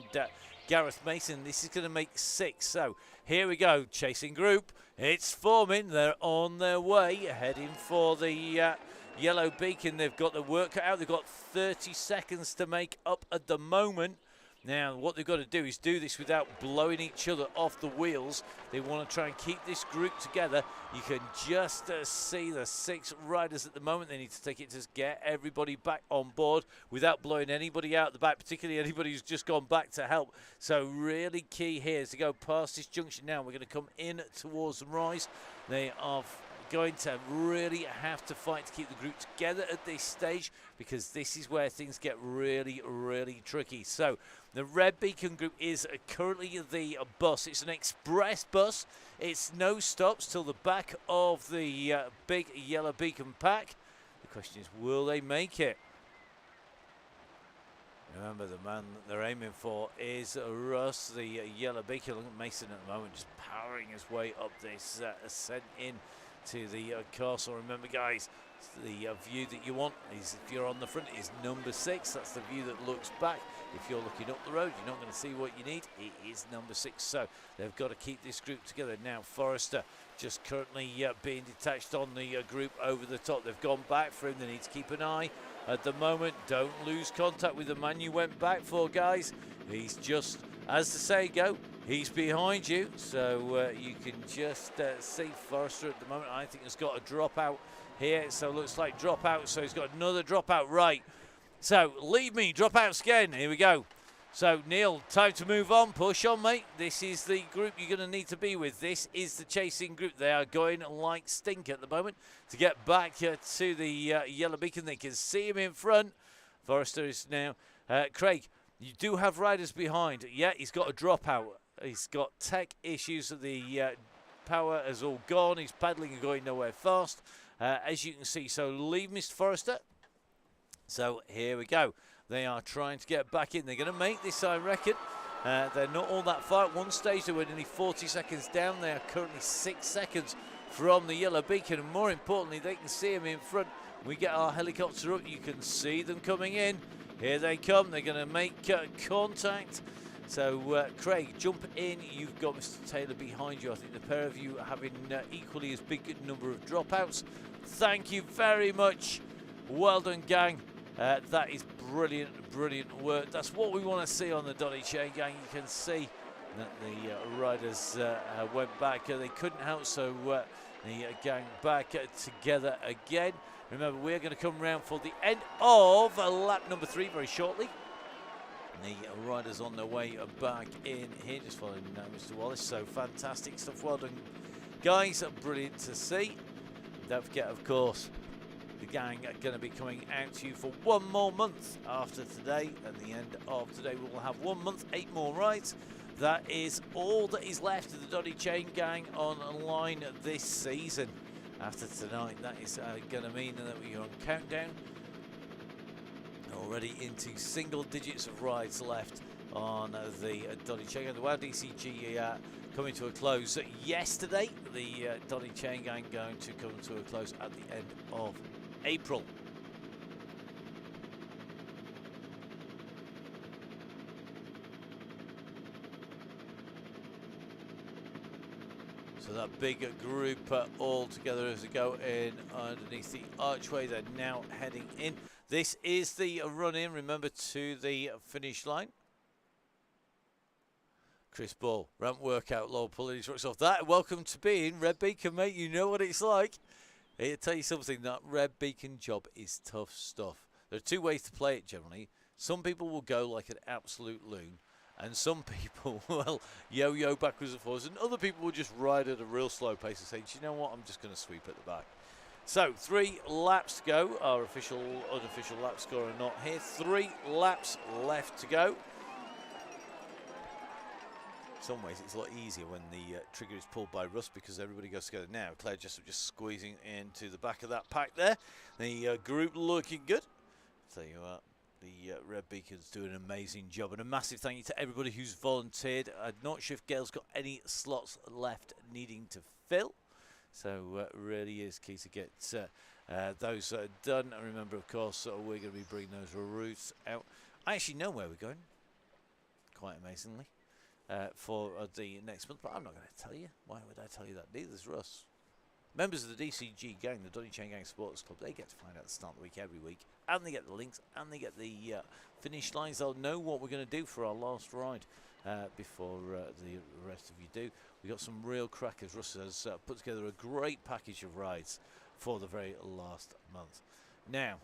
Gareth Mason. This is going to make 6. So here we go. Chasing group. It's forming. They're on their way, heading for the yellow beacon. They've got the work cut out. They've got 30 seconds to make up at the moment. Now, what they've got to do is do this without blowing each other off the wheels. They want to try and keep this group together. You can just see the 6 riders at the moment. They need to take it to get everybody back on board without blowing anybody out the back, particularly anybody who's just gone back to help. So really key here is to go past this junction now. We're going to come in towards the rise. They are going to really have to fight to keep the group together at this stage, because this is where things get really, really tricky. So the red beacon group is currently the bus. It's an express bus. It's no stops till the back of the big yellow beacon pack. The question is, will they make it? Remember, the man that they're aiming for is Russ, the yellow beacon. Look at Mason at the moment, just powering his way up this ascent in to the castle. Remember, guys, the view that you want is, if you're on the front, is number 6. That's the view that looks back. If you're looking up the road, you're not going to see what you need. It is number 6. So they've got to keep this group together. Now Forrester just currently being detached on the group over the top. They've gone back for him. They need to keep an eye at the moment. Don't lose contact with the man you went back for, guys. He's just, as the saying go, he's behind you. So you can just see Forrester at the moment. I think has got a dropout here. So it looks like dropout. So he's got another dropout, right. So leave me, dropouts again. Here we go. So Neil, time to move on. Push on, mate. This is the group you're going to need to be with. This is the chasing group. They are going like stink at the moment to get back to the yellow beacon. They can see him in front. Forrester is now. Craig, you do have riders behind. Yeah, he's got a dropout. He's got tech issues. The power has all gone. He's paddling and going nowhere fast, as you can see. So leave Mr. Forrester. So here we go. They are trying to get back in. They're going to make this, I reckon. They're not all that far. At one stage, they were nearly 40 seconds down. They are currently 6 seconds from the yellow beacon. And more importantly, they can see him in front. We get our helicopter up. You can see them coming in. Here they come. They're going to make contact. So, Craig, jump in. You've got Mr. Taylor behind you. I think the pair of you are having equally as big a number of dropouts. Thank you very much. Well done, gang. That is brilliant, brilliant work. That's what we want to see on the Donny Chaingang. You can see that the riders went back. They couldn't help, so the gang back together again. Remember, we're going to come round for the end of lap number 3 very shortly. The riders on their way back in here, just following Mr. Wallace. So fantastic stuff. Well done, guys. Brilliant to see. Don't forget, of course, the gang are going to be coming out to you for 1 more month after today. At the end of today, we will have 1 month, 8 more rides. That is all that is left of the Donny Chaingang online this season. After tonight, that is going to mean that we are on countdown. Already into single digits of rides left on the Donny Chaingang. The WOW DCG coming to a close yesterday. The Donny Chaingang going to come to a close at the end of April. So that big group all together as they go in underneath the archway. They're now heading in. This is the run in, remember, to the finish line. Chris Ball, ramp workout, Lord pulling his rocks off. That, welcome to being Red Beacon, mate. You know what it's like. I'll tell you something, that Red Beacon job is tough stuff. There are 2 ways to play it generally. Some people will go like an absolute loon, and some people will yo-yo backwards and forwards, and other people will just ride at a real slow pace and say, do you know what, I'm just going to sweep at the back. So, 3 laps to go. Our official, unofficial lap scorer not here. 3 laps left to go. In some ways, it's a lot easier when the trigger is pulled by Russ because everybody goes together now. Claire just squeezing into the back of that pack there. The group looking good. Tell you what, the Red Beacon's doing an amazing job. And a massive thank you to everybody who's volunteered. I'm not sure if Gail's got any slots left needing to fill. So really is key to get those done. And remember, of course, we're going to be bringing those routes out. I actually know where we're going, quite amazingly, for the next month. But I'm not going to tell you. Why would I tell you that? Neither's Russ. Members of the DCG gang, the Donny Chaingang Sports Club, they get to find out at the start of the week every week. And they get the links, and they get the finish lines. They'll know what we're going to do for our last ride before the rest of you do. We've got some real crackers. Russ has put together a great package of rides for the very last month. Now,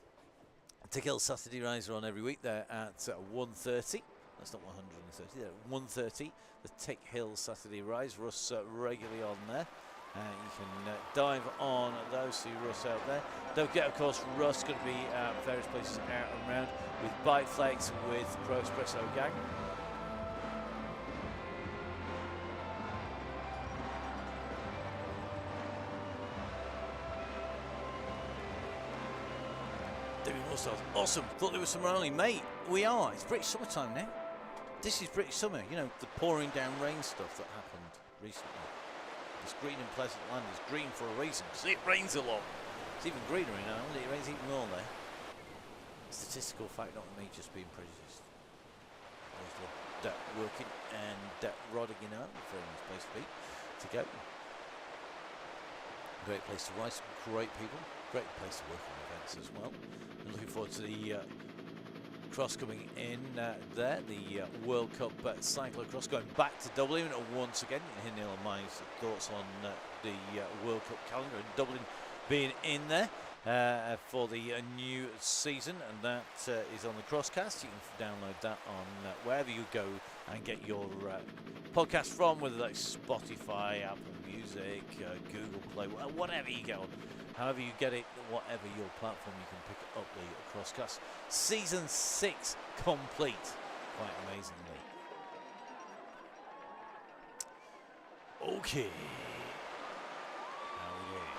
Tick Hill Saturday rides are on every week. They're at 1:30. That's not 130. They're at 1:30. The Tick Hill Saturday rides. Russ regularly on there. You can dive on those. See Russ out there. Don't forget, of course, Russ going to be at various places out and around with Bike Flex, with Pro Espresso Gang. Awesome. Thought there was some only, mate. We are. It's British summertime now. This is British summer. You know, the pouring down rain stuff that happened recently. This green and pleasant land is green for a reason, because it rains a lot. It's even greener in Ireland. It rains even more there. Statistical fact, not me just being prejudiced. Always love working and riding in Ireland. Very nice place to go. Great place to ride. Some great people. Great place to work on events as well. And looking forward to the cross coming in there. The World Cup cyclocross going back to Dublin once again. You hear Neil and my thoughts on the World Cup calendar and Dublin being in there for the new season, and that is on the Crosscast. You can download that on wherever you go and get your podcast from, whether that's Spotify, Apple Music, Google Play, whatever you get on. However you get it, whatever your platform, you can pick up the Crosscast. Season 6 complete, quite amazingly. Okay. How are we doing?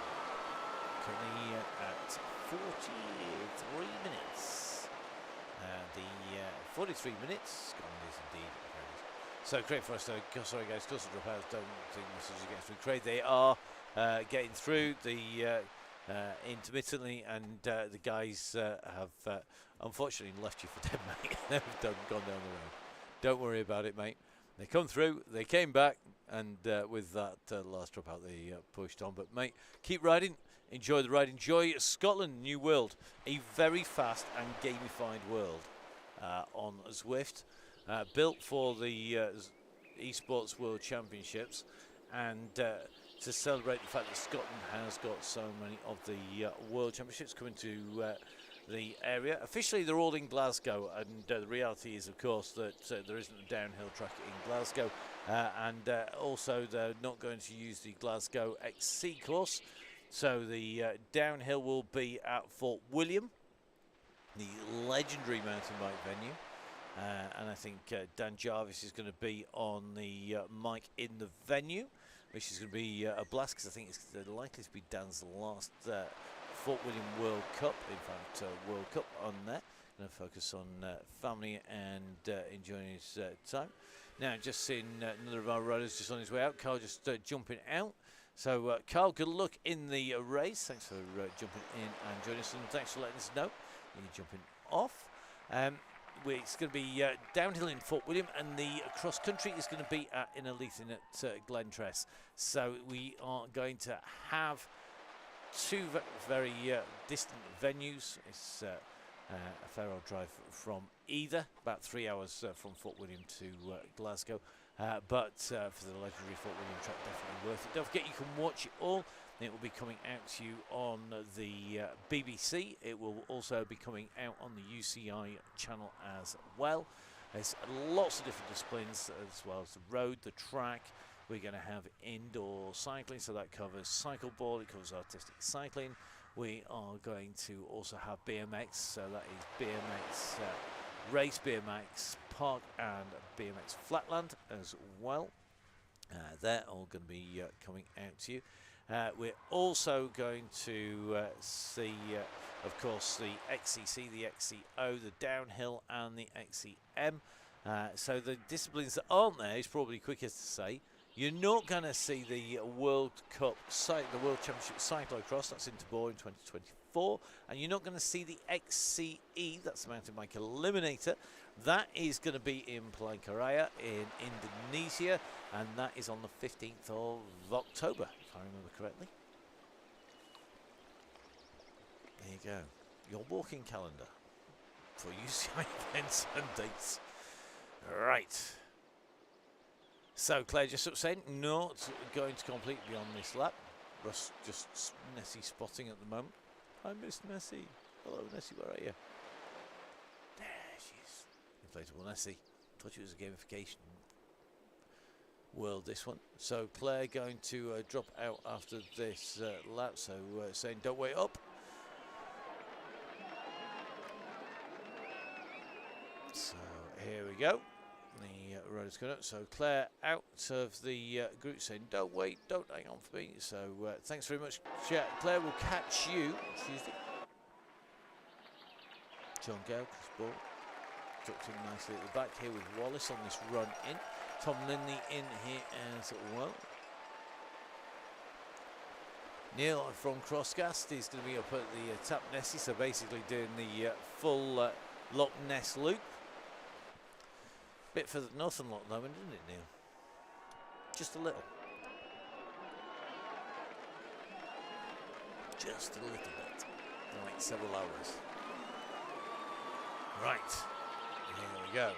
Currently at 43 minutes. The 43 minutes, gone is indeed. So Craig for us, sorry guys, close to drop out, don't think messages get through Craig. They are getting through the intermittently, and the guys have unfortunately left you for dead, mate. They've gone down the road. Don't worry about it, mate. They come through, they came back, and with that last drop out, they pushed on. But, mate, keep riding. Enjoy the ride. Enjoy Scotland, New World. A very fast and gamified world on Zwift. Built for the Esports World Championships. And to celebrate the fact that Scotland has got so many of the World Championships coming to the area. Officially, they're all in Glasgow, and the reality is, of course, that there isn't a downhill track in Glasgow, and also they're not going to use the Glasgow XC course, so the downhill will be at Fort William, the legendary mountain bike venue, and I think Dan Jarvis is going to be on the mic in the venue, which is going to be a blast, because I think it's likely to be Dan's last Fort William World Cup, in fact, World Cup on there. Going to focus on family and enjoying his time. Now, just seeing another of our riders just on his way out. Carl just jumping out. So, Carl, good luck in the race. Thanks for jumping in and joining us, and thanks for letting us know you're jumping off. It's going to be downhill in Fort William, and the cross country is going to be at Innerleithen at Glentress. So, we are going to have two very distant venues. It's a fair old drive from either, about 3 hours from Fort William to Glasgow, but for the legendary Fort William track, definitely worth it. Don't forget, you can watch it all. It will be coming out to you on the BBC. It will also be coming out on the UCI channel as well. There's lots of different disciplines, as well as the road, the track. We're going to have indoor cycling, so that covers cycle ball, it covers artistic cycling. We are going to also have BMX, so that is BMX race, BMX park, and BMX flatland as well. They're all going to be coming out to you. We're also going to see, of course, the XCC, the XCO, the downhill, and the XCM. So the disciplines that aren't there is probably quickest to say. You're not going to see the World Cup, the World Championship Cyclocross, that's in Tabor in 2024, and you're not going to see the XCE, that's the mountain bike eliminator. That is going to be in Palangkaraya in Indonesia, and that is on the 15th of October, if I remember correctly. There you go, your walking calendar for UCI events and dates. Right. So Claire just up saying not going to complete beyond this lap. Russ just Nessie spotting at the moment. I miss Nessie. Hello Nessie, where are you? There she is. Inflatable Nessie. Thought it was a gamification world, this one. So Claire going to drop out after this lap. So saying don't wait up. So here we go. The road is going up. So Claire out of the group saying don't wait, don't hang on for me. So thanks very much, Claire. We'll catch you Tuesday. John Gale, Chris Ball tucked in nicely at the back here with Wallace on this run in. Tom Lindley in here as well. Neil from Crosscast is going to be up at the Tap Nessie, so basically doing the full Loch Ness loop. Bit further north than Loch Lomond, isn't it, Neil? Just a little. Just a little bit. Like several hours. Right. Here we go.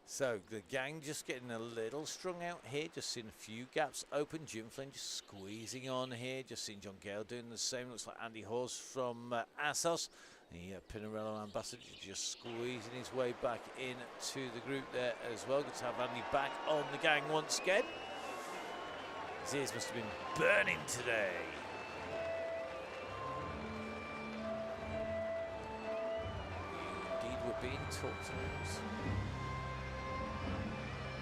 So the gang just getting a little strung out here. Just seeing a few gaps open. Jim Flynn just squeezing on here. Just seeing John Gale doing the same. Looks like Andy Hawes from Assos. The Pinarello ambassador just squeezing his way back into the group there as well. Good to have Andy back on the gang once again. His ears must have been burning today. Indeed, we're being talked about.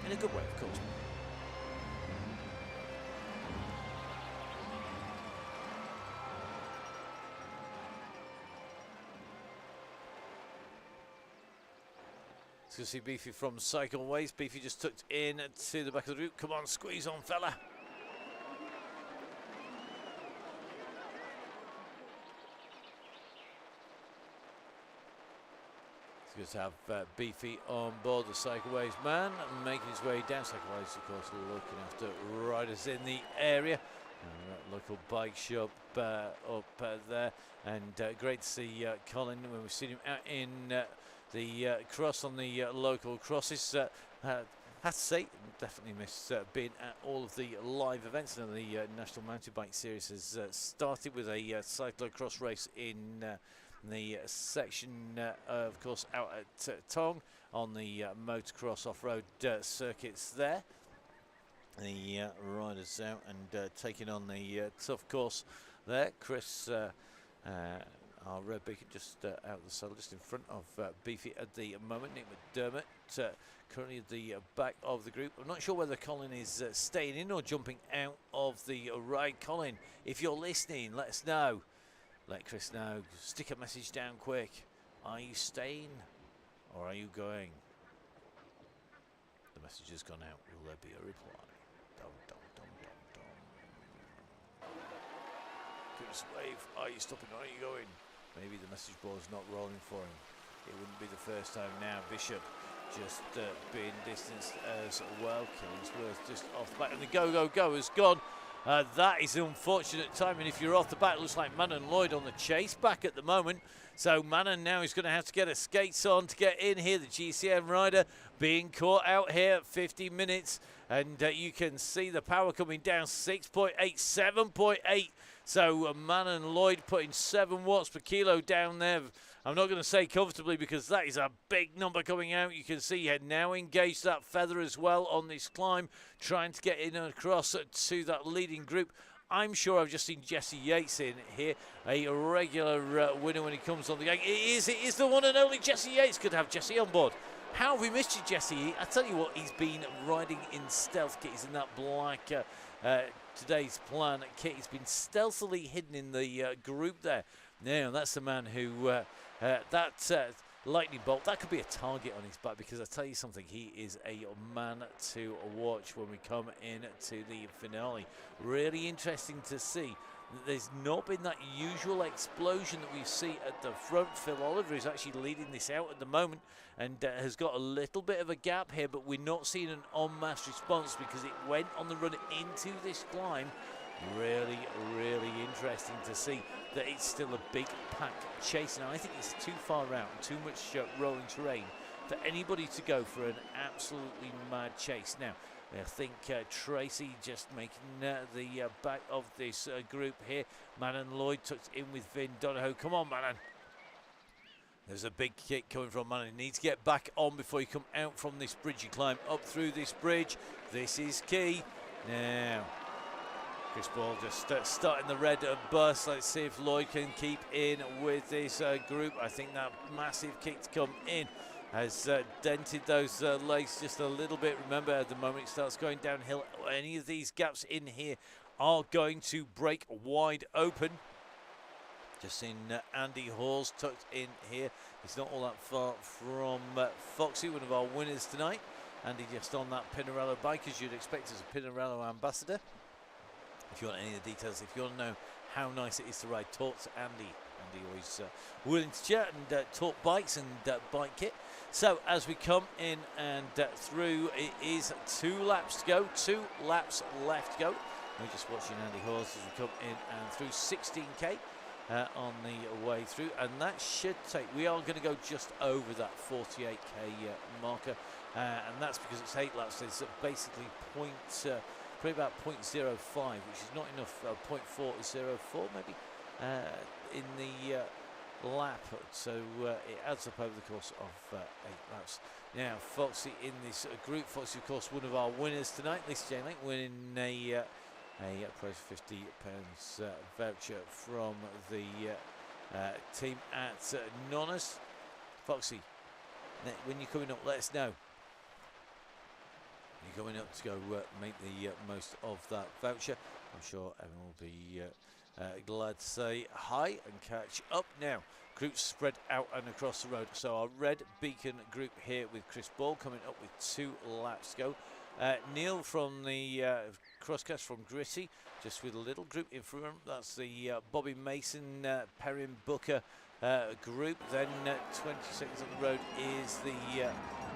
In a good way, of course. Let's go see Beefy from Cycleways. Beefy just tucked in to the back of the route. Come on, squeeze on, fella. Let's go Good to have Beefy on board the Cycleways man, making his way down. Cycleways, of course, looking after riders in the area. Local bike shop up there, and great to see Colin when we've seen him out in the cross on the local crosses. Have to say, definitely miss being at all of the live events. Now the National Mountain Bike Series has started with a cyclocross race in the section, of course, out at Tong on the motocross off-road circuits there. The riders out and taking on the tough course there. Chris, our red beacon, just out of the saddle, just in front of Beefy at the moment. Nick McDermott currently at the back of the group. I'm not sure whether Colin is staying in or jumping out of the ride. Colin, if you're listening, let us know. Let Chris know. Stick a message down quick. Are you staying or are you going? The message has gone out. Will there be a reply? Dum, dum, dum, dum, dum. Give us a wave. Are you stopping or are you going? Maybe the message board's not rolling for him. It wouldn't be the first time now. Bishop just being distanced as well. Killingsworth just off the back. And the go has gone. That is unfortunate timing. If you're off the back, it looks like Manon Lloyd on the chase back at the moment. So Manon now is going to have to get her skates on to get in here. The GCM rider being caught out here at 50 minutes. And you can see the power coming down 6.8, 7.8. So Manon Lloyd putting 7 watts per kilo down there. I'm not going to say comfortably because that is a big number coming out. You can see he had now engaged that feather as well on this climb, trying to get in and across to that leading group. I'm sure I've just seen Jesse Yates in here, a regular winner when he comes on the gang. It is the one and only Jesse Yates. Good to have Jesse on board. How have we missed you, Jesse? I tell you what, he's been riding in stealth kit. He's in that black today's plan kit. He's been stealthily hidden in the group there. Now, that's the man who, that lightning bolt, that could be a target on his back, because I tell you something, he is a man to watch when we come into the finale. Really interesting to see. There's not been that usual explosion that we see at the front. Phil Oliver is actually leading this out at the moment and has got a little bit of a gap here, but we're not seeing an en masse response because it went on the run into this climb. Really, really interesting to see that it's still a big pack chase. Now, I think it's too far out and too much rolling terrain for anybody to go for an absolutely mad chase. Now, I think Tracy just making the back of this group here. Manon Lloyd tucked in with Vin Donahoe. Come on, Manon. There's a big kick coming from Manon. He needs to get back on before you come out from this bridge. You climb up through this bridge. This is key. Now, Chris Ball just starting the red bus. Let's see if Lloyd can keep in with this group. I think that massive kick to come in has dented those legs just a little bit. Remember, at the moment it starts going downhill, any of these gaps in here are going to break wide open. Just seen Andy Hawes tucked in here. He's not all that far from Foxy, one of our winners tonight. Andy just on that Pinarello bike, as you'd expect as a Pinarello ambassador. If you want any of the details, if you want to know how nice it is to ride, talk to Andy. Andy always willing to chat and talk bikes and bike kit. So as we come in and through, it is 2 laps to go, 2 laps left to go. We're just watching Andy Hawes as we come in and through 16k on the way through, and that should take, we are going to go just over that 48k marker, and that's because it's 8 laps. It's basically probably about 0.05, which is not enough, 0.404 maybe in the lap, so it adds up over the course of 8 laps. Now, Foxy in this group. Foxy, of course, one of our winners tonight. Lisa Chaingang winning a prize of £50 voucher from the team at Nonnas. Foxy, when you're coming up, let us know. You're going up to go make the most of that voucher. I'm sure everyone will be glad to say hi and catch up. Now, groups spread out and across the road. So our red beacon group here with Chris Ball coming up with 2 laps to go. Neil from the crosscast from Gritty, just with a little group in front. That's the Bobby Mason, Perrin Booker group. Then 20 seconds on the road is the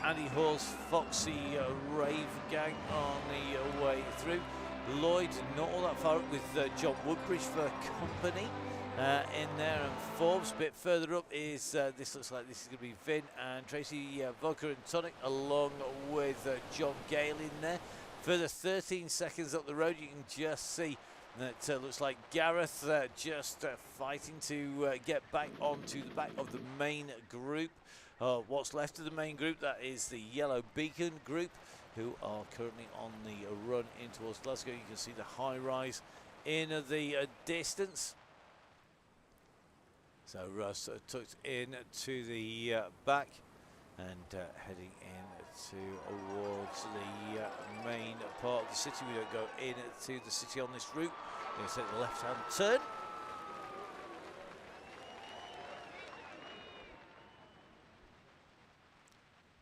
Andy Hall's Foxy Rave gang on the way through. Lloyd not all that far up with John Woodbridge for company in there, and Forbes a bit further up is this looks like this is going to be Vin and Tracy Vodka and Tonic along with John Gale in there. Further 13 seconds up the road, you can just see that looks like Gareth just fighting to get back onto the back of the main group. What's left of the main group, that is the Yellow Beacon group, who are currently on the run in towards Glasgow. You can see the high rise in the distance. So Russ tucked in to the back and heading in towards the main part of the city. We don't go into the city on this route. We're going to take the left-hand turn.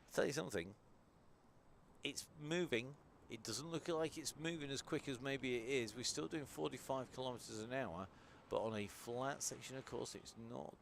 I'll tell you something. It's moving. It doesn't look like it's moving as quick as maybe it is. We're still doing 45 kilometres an hour, but on a flat section, of course, it's not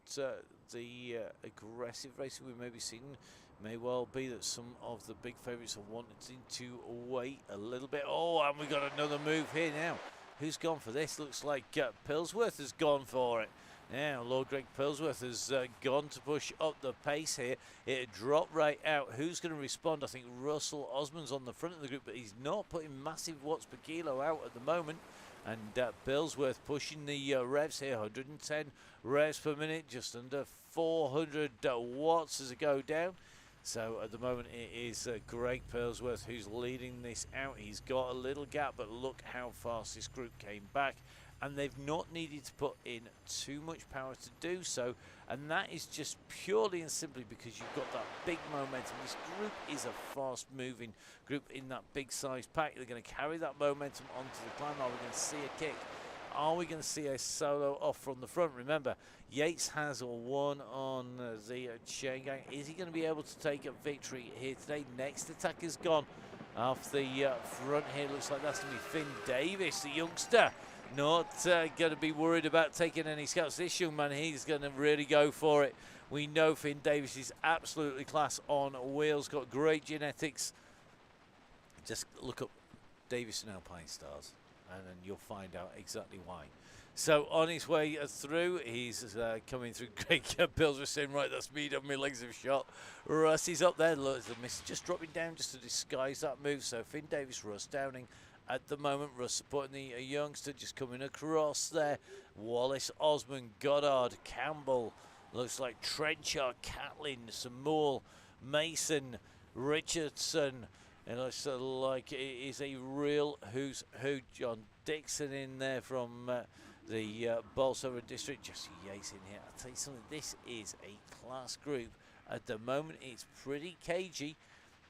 the aggressive racing we may be seeing. May well be that some of the big favourites are wanting to wait a little bit. Oh, and we got another move here now. Who's gone for this? Looks like Pillsworth has gone for it. Now, Lord Greg Pillsworth has gone to push up the pace here. It dropped right out. Who's going to respond? I think Russell Osmond's on the front of the group, but he's not putting massive watts per kilo out at the moment. And Pillsworth pushing the revs here, 110 revs per minute, just under 400 watts as it go down. So at the moment it is Greg Pillsworth who's leading this out. He's got a little gap, but look how fast this group came back. And they've not needed to put in too much power to do so. And that is just purely and simply because you've got that big momentum. This group is a fast-moving group in that big-sized pack. They're going to carry that momentum onto the climb. Are we going to see a kick? Are we going to see a solo off from the front? Remember, Yates has a one on the Chaingang. Is he going to be able to take a victory here today? Next attack is gone off the front here. Looks like that's going to be Finn Davis, the youngster. Not going to be worried about taking any scouts. This young man, he's going to really go for it. We know Finn Davis is absolutely class on wheels, got great genetics. Just look up Davis and Alpine Stars, and then you'll find out exactly why. So on his way through, he's coming through. Greg Pillsworth saying, right, that's me, done my legs have shot. Russ is up there. Look, the miss just dropping down just to disguise that move. So Finn Davis, Russ Downing. At the moment, Russ supporting the youngster, just coming across there. Wallace, Osmond, Goddard, Campbell. Looks like Trenchard, Catlin, Samuel, Mason, Richardson. It looks like it is a real who's who. John Dixon in there from the Bolsover district. Jesse Yates in here. I'll tell you something, this is a class group. At the moment, it's pretty cagey.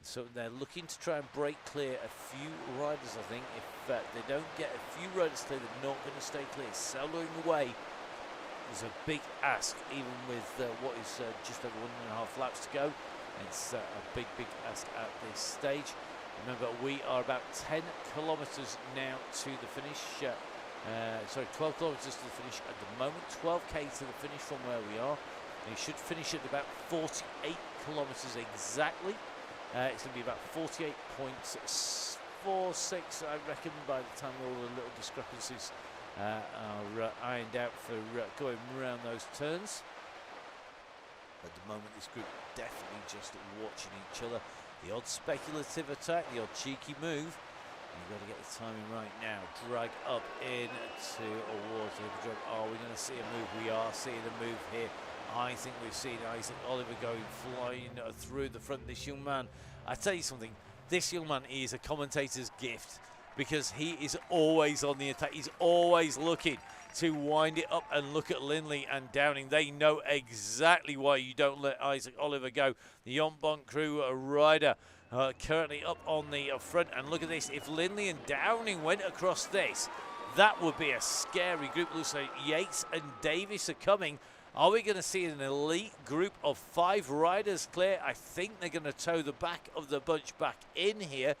So they're looking to try and break clear a few riders, I think. If they don't get a few riders clear, they're not going to stay clear. Soloing away is a big ask, even with what is just over 1.5 laps to go. It's a big, big ask at this stage. Remember, we are about 10 kilometres now to the finish. 12 kilometres to the finish at the moment. 12k to the finish from where we are. And you should finish at about 48 kilometres exactly. It's going to be about 48.46, I reckon, by the time all the little discrepancies are ironed out for going around those turns. At the moment, this group definitely just watching each other. The odd speculative attack, the odd cheeky move. And you've got to get the timing right now. Drag up into towards the hippodrome. Are we going to see a move? We are seeing a move here. I think we've seen Isaac Oliver going flying through the front. This young man, I tell you something, this young man is a commentator's gift because he is always on the attack. He's always looking to wind it up and look at Lindley and Downing. They know exactly why you don't let Isaac Oliver go. The Yombont crew rider currently up on the front. And look at this. If Lindley and Downing went across this, that would be a scary group. Looks like Yates and Davis are coming. Are we going to see an elite group of 5 riders clear? I think they're going to tow the back of the bunch back in here.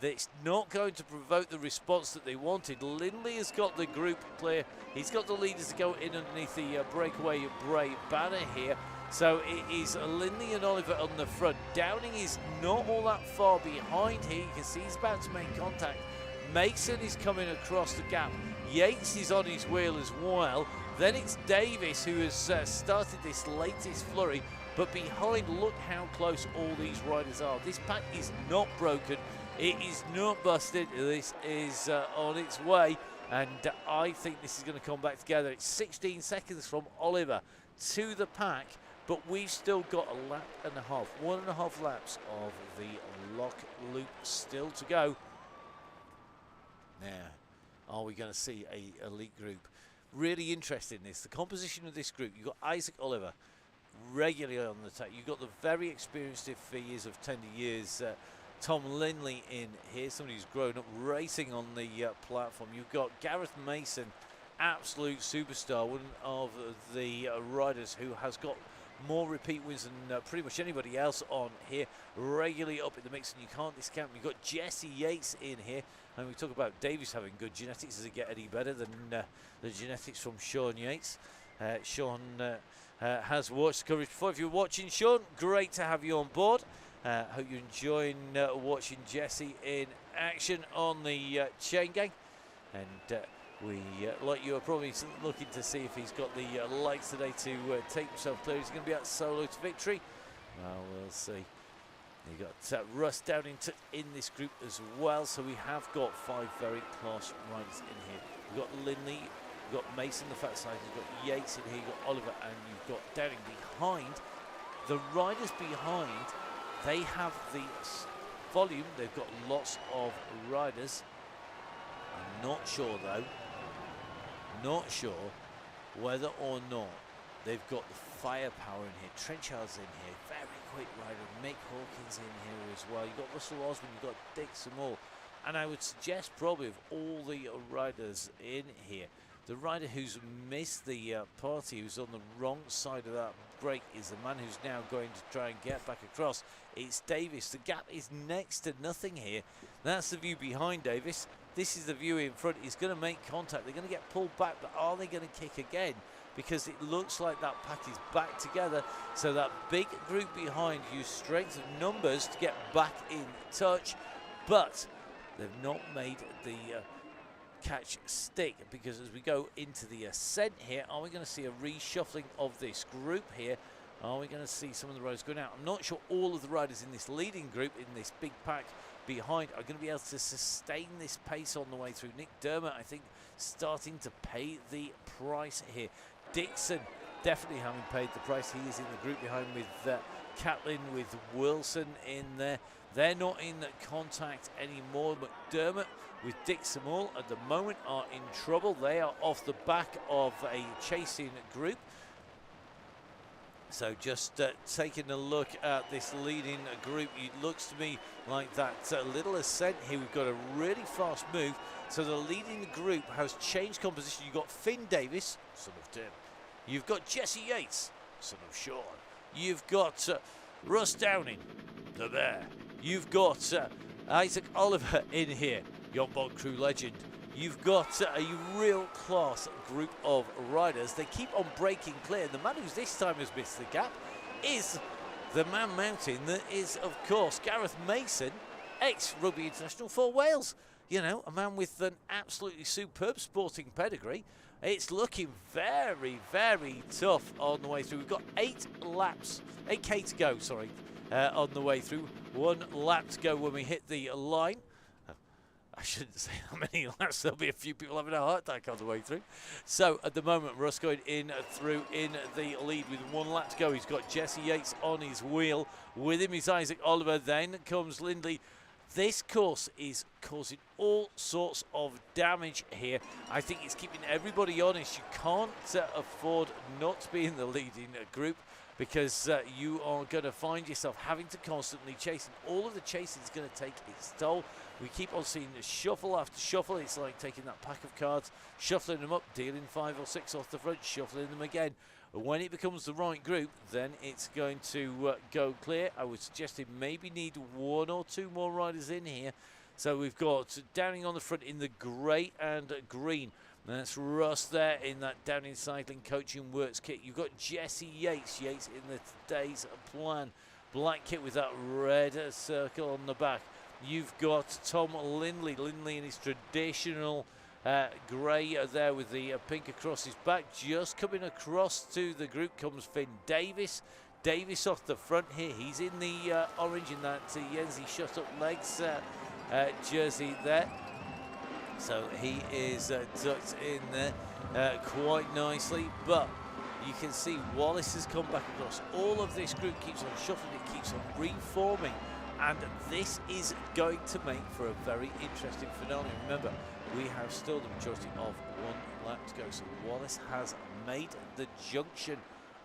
That's not going to provoke the response that they wanted. Lindley has got the group clear. He's got the leaders to go in underneath the breakaway Bray banner here. So it is Lindley and Oliver on the front. Downing is not all that far behind here. You can see he's about to make contact. Mason is coming across the gap. Yates is on his wheel as well. Then it's Davis who has started this latest flurry. But behind, look how close all these riders are. This pack is not broken. It is not busted. This is on its way, and I think this is going to come back together. It's 16 seconds from Oliver to the pack, but we've still got a lap and a half, 1.5 laps of the lock loop still to go. Now, are we going to see a elite group? Really interesting this. The composition of this group, you've got Isaac Oliver regularly on the track. You've got the very experienced, for years of tender years, Tom Lindley in here, somebody who's grown up racing on the platform. You've got Gareth Mason, absolute superstar, one of the riders who has got more repeat wins than pretty much anybody else on here, regularly up in the mix, and you can't discount. You've got Jesse Yates in here, and we talk about Davis having good genetics. Does it get any better than the genetics from Sean Yates? Sean has watched coverage before. If you're watching, Sean, great to have you on board. Hope you're enjoying watching Jesse in action on the Chaingang, and we, like you, are probably looking to see if he's got the lights today to take himself clear. He's going to be out solo to victory. Well, we'll see. You got Russ down in this group as well, so we have got 5 very class riders in here. We've got Lindley, we've got Mason, the fat side, you've got Yates in here, you've got Oliver, and you've got Downing behind. The riders behind, they have the volume. They've got lots of riders. I'm not sure though, whether or not they've got the firepower in here. Trenchard's in here, very quick rider. Mick Hawkins in here as well. You've got Russell Osmond, you've got Dick Samall. And I would suggest probably of all the riders in here, the rider who's missed the party, who's on the wrong side of that break, is the man who's now going to try and get back across. It's Davis. The gap is next to nothing here. That's the view behind Davis. This is the view in front. He's going to make contact. They're going to get pulled back, but are they going to kick again? Because it looks like that pack is back together. So that big group behind used strength of numbers to get back in touch, but they've not made the catch stick, because as we go into the ascent here, are we going to see a reshuffling of this group here? Are we going to see some of the riders going out? I'm not sure all of the riders in this leading group, in this big pack behind, are going to be able to sustain this pace on the way through. Nick Dermott, I think, starting to pay the price here. Dixon definitely having paid the price. He is in the group behind with Catlin, with Wilson in there. They're not in contact anymore. McDermott with Dick Samall at the moment are in trouble. They are off the back of a chasing group. So just taking a look at this leading group, it looks to me like that little ascent here. We've got a really fast move. So the leading group has changed composition. You've got Finn Davis, son of Tim. You've got Jesse Yates, son of Sean. You've got Russ Downing, the bear. You've got Isaac Oliver in here, Yacht Bond Crew legend. You've got a real class group of riders. They keep on breaking clear. The man who's this time has missed the gap is the man mountain. That is, of course, Gareth Mason, ex-Rugby International for Wales. You know, a man with an absolutely superb sporting pedigree. It's looking very, very tough on the way through. We've got 8K to go, sorry, on the way through. 1 lap to go when we hit the line. I shouldn't say how many laps. There'll be a few people having a heart attack on the way through. So at the moment, Russ going in through in the lead with 1 lap to go. He's got Jesse Yates on his wheel. With him is Isaac Oliver. Then comes Lindley. This course is causing all sorts of damage here. I think it's keeping everybody honest. You can't afford not to be in the leading group, because you are going to find yourself having to constantly chase. And all of the chasing is going to take its toll. We keep on seeing the shuffle after shuffle. It's like taking that pack of cards, shuffling them up, dealing 5 or 6 off the front, shuffling them again. When it becomes the right group, then it's going to go clear. I would suggest it maybe need 1 or 2 more riders in here So we've got Downing on the front in the grey and green. That's Russ there in that Downing Cycling Coaching Works kit. You've got Jesse Yates. Yates in the today's plan. Black kit with that red circle on the back. You've got Tom Lindley. Lindley in his traditional grey there with the pink across his back. Just coming across to the group comes Finn Davis. Davis off the front here. He's in the orange in that Yenzi shut up legs jersey there. So he is ducked in there quite nicely. But you can see Wallace has come back across. All of this group keeps on shuffling. It keeps on reforming. And this is going to make for a very interesting finale. Remember, we have still the majority of one lap to go. So Wallace has made the junction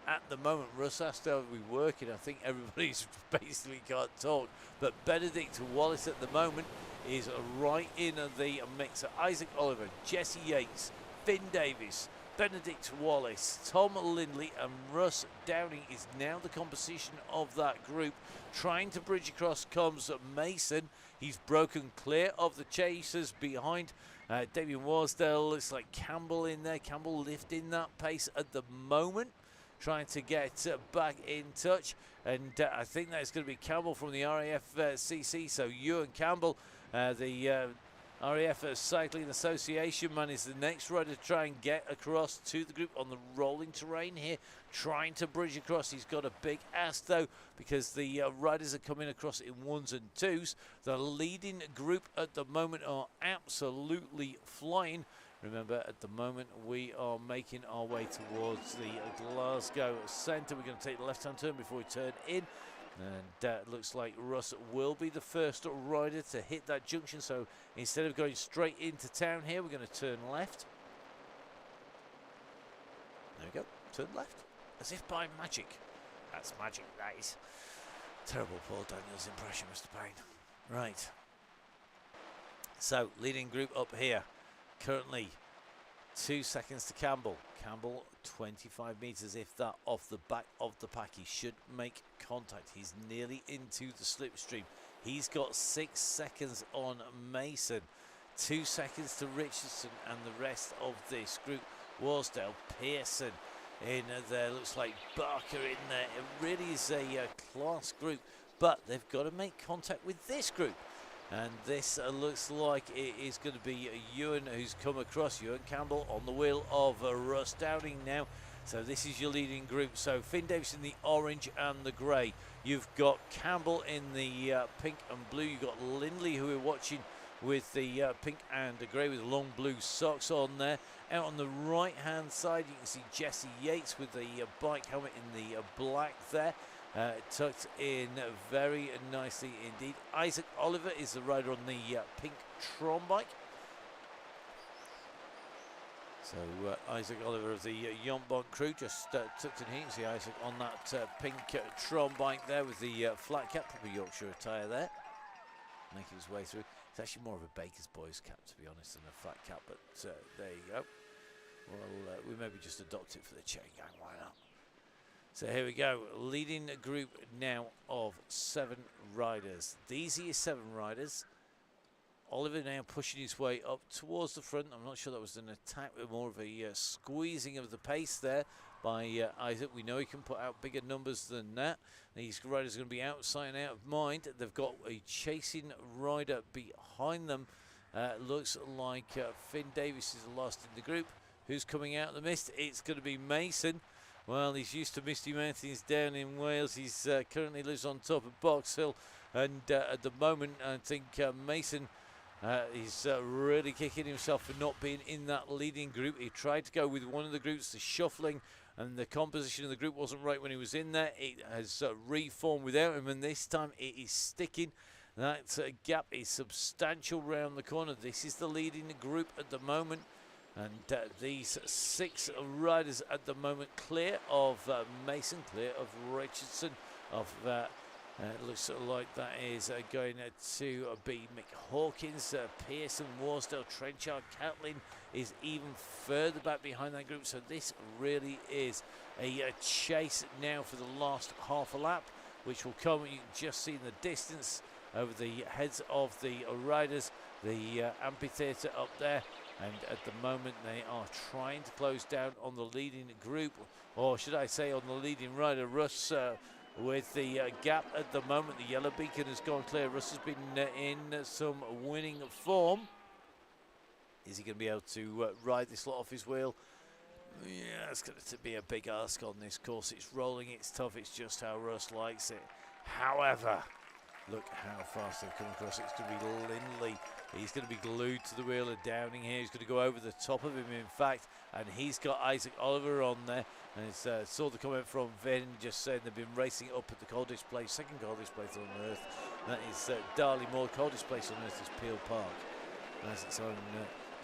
at the moment. Russ has to be working. I think everybody's basically can't talk. But Benedict Wallace at the moment is right in the mix. So Isaac Oliver, Jesse Yates, Finn Davis, Benedict Wallace, Tom Lindley and Russ Downing is now the composition of that group. Trying to bridge across comes Mason. He's broken clear of the chasers behind. Damien Warsdale, looks like Campbell in there. Campbell lifting that pace at the moment, trying to get back in touch. And I think that's going to be Campbell from the RAF CC. So Ewan Campbell, the RAF Cycling Association man, is the next rider to try and get across to the group on the rolling terrain here, trying to bridge across. He's got a big ass though, because the riders are coming across in ones and twos. The leading group at the moment are absolutely flying. Remember, at the moment we are making our way towards the Glasgow centre. We're going to take the left-hand turn before we turn in. And it looks like Russ will be the first rider to hit that junction. So instead of going straight into town here, we're going to turn left. There we go. Turn left. As if by magic. That's magic, that is. Terrible Paul Daniels impression, Mr. Payne. Right. So, leading group up here. Currently 2 seconds to Campbell. Campbell 25 metres, if that, off the back of the pack. He should make contact. He's nearly into the slipstream. He's got 6 seconds on Mason, 2 seconds to Richardson, and the rest of this group. Warsdale, Pearson in there. Looks like Barker in there. It really is a class group, but they've got to make contact with this group. And this looks like it is going to be Ewan who's come across. Ewan Campbell on the wheel of Russ Downing now. So this is your leading group. So Finn Davis in the orange and the grey. You've got Campbell in the pink and blue. You've got Lindley, who we're watching with the pink and the grey with long blue socks on there. Out on the right-hand side, you can see Jesse Yates with the bike helmet in the black there. Tucked in very nicely indeed. Isaac Oliver is the rider on the pink Tron bike. So Isaac Oliver of the Yombont crew just tucked in here. You can see Isaac on that pink Tron bike there with the flat cap, probably Yorkshire attire there. Making his way through. It's actually more of a Baker's Boys cap, to be honest, than a flat cap, but there you go. Well, we maybe just adopt it for the Chaingang, why not? So here we go, leading a group now of 7 riders. These are your 7 riders. Oliver now pushing his way up towards the front. I'm not sure that was an attack, but more of a squeezing of the pace there by Isaac. We know he can put out bigger numbers than that. These riders are going to be outside and out of mind. They've got a chasing rider behind them. Looks like Finn Davis is the last in the group. Who's coming out of the mist? It's going to be Mason. Well, he's used to misty mountains down in Wales. He's currently lives on top of Box Hill, and at the moment, I think Mason is really kicking himself for not being in that leading group. He tried to go with one of the groups, the shuffling, and the composition of the group wasn't right when he was in there. It has reformed without him, and this time it is sticking. That gap is substantial round the corner. This is the leading group at the moment. And these 6 riders at the moment clear of Mason, clear of Richardson, of it looks like that is going to be Mick Hawkins, Pearson, Warsdale, Trenchard, Catlin is even further back behind that group. So this really is a chase now for the last half a lap, which will come, you can just see in the distance, over the heads of the riders. The amphitheatre up there, and at the moment they are trying to close down on the leading group, or should I say on the leading rider, Russ, with the gap at the moment. The yellow beacon has gone clear. Russ has been in some winning form. Is he going to be able to ride this lot off his wheel? Yeah, it's going to be a big ask on this course. It's rolling, it's tough, it's just how Russ likes it. However, look how fast they've come across. It's going to be Lindley. He's going to be glued to the wheel of Downing here. He's going to go over the top of him, in fact, and he's got Isaac Oliver on there. And it's saw the comment from Vin just saying they've been racing up at the coldest place, second coldest place on earth. That is Darley Moor. Coldest place on earth is Peel Park. That's its own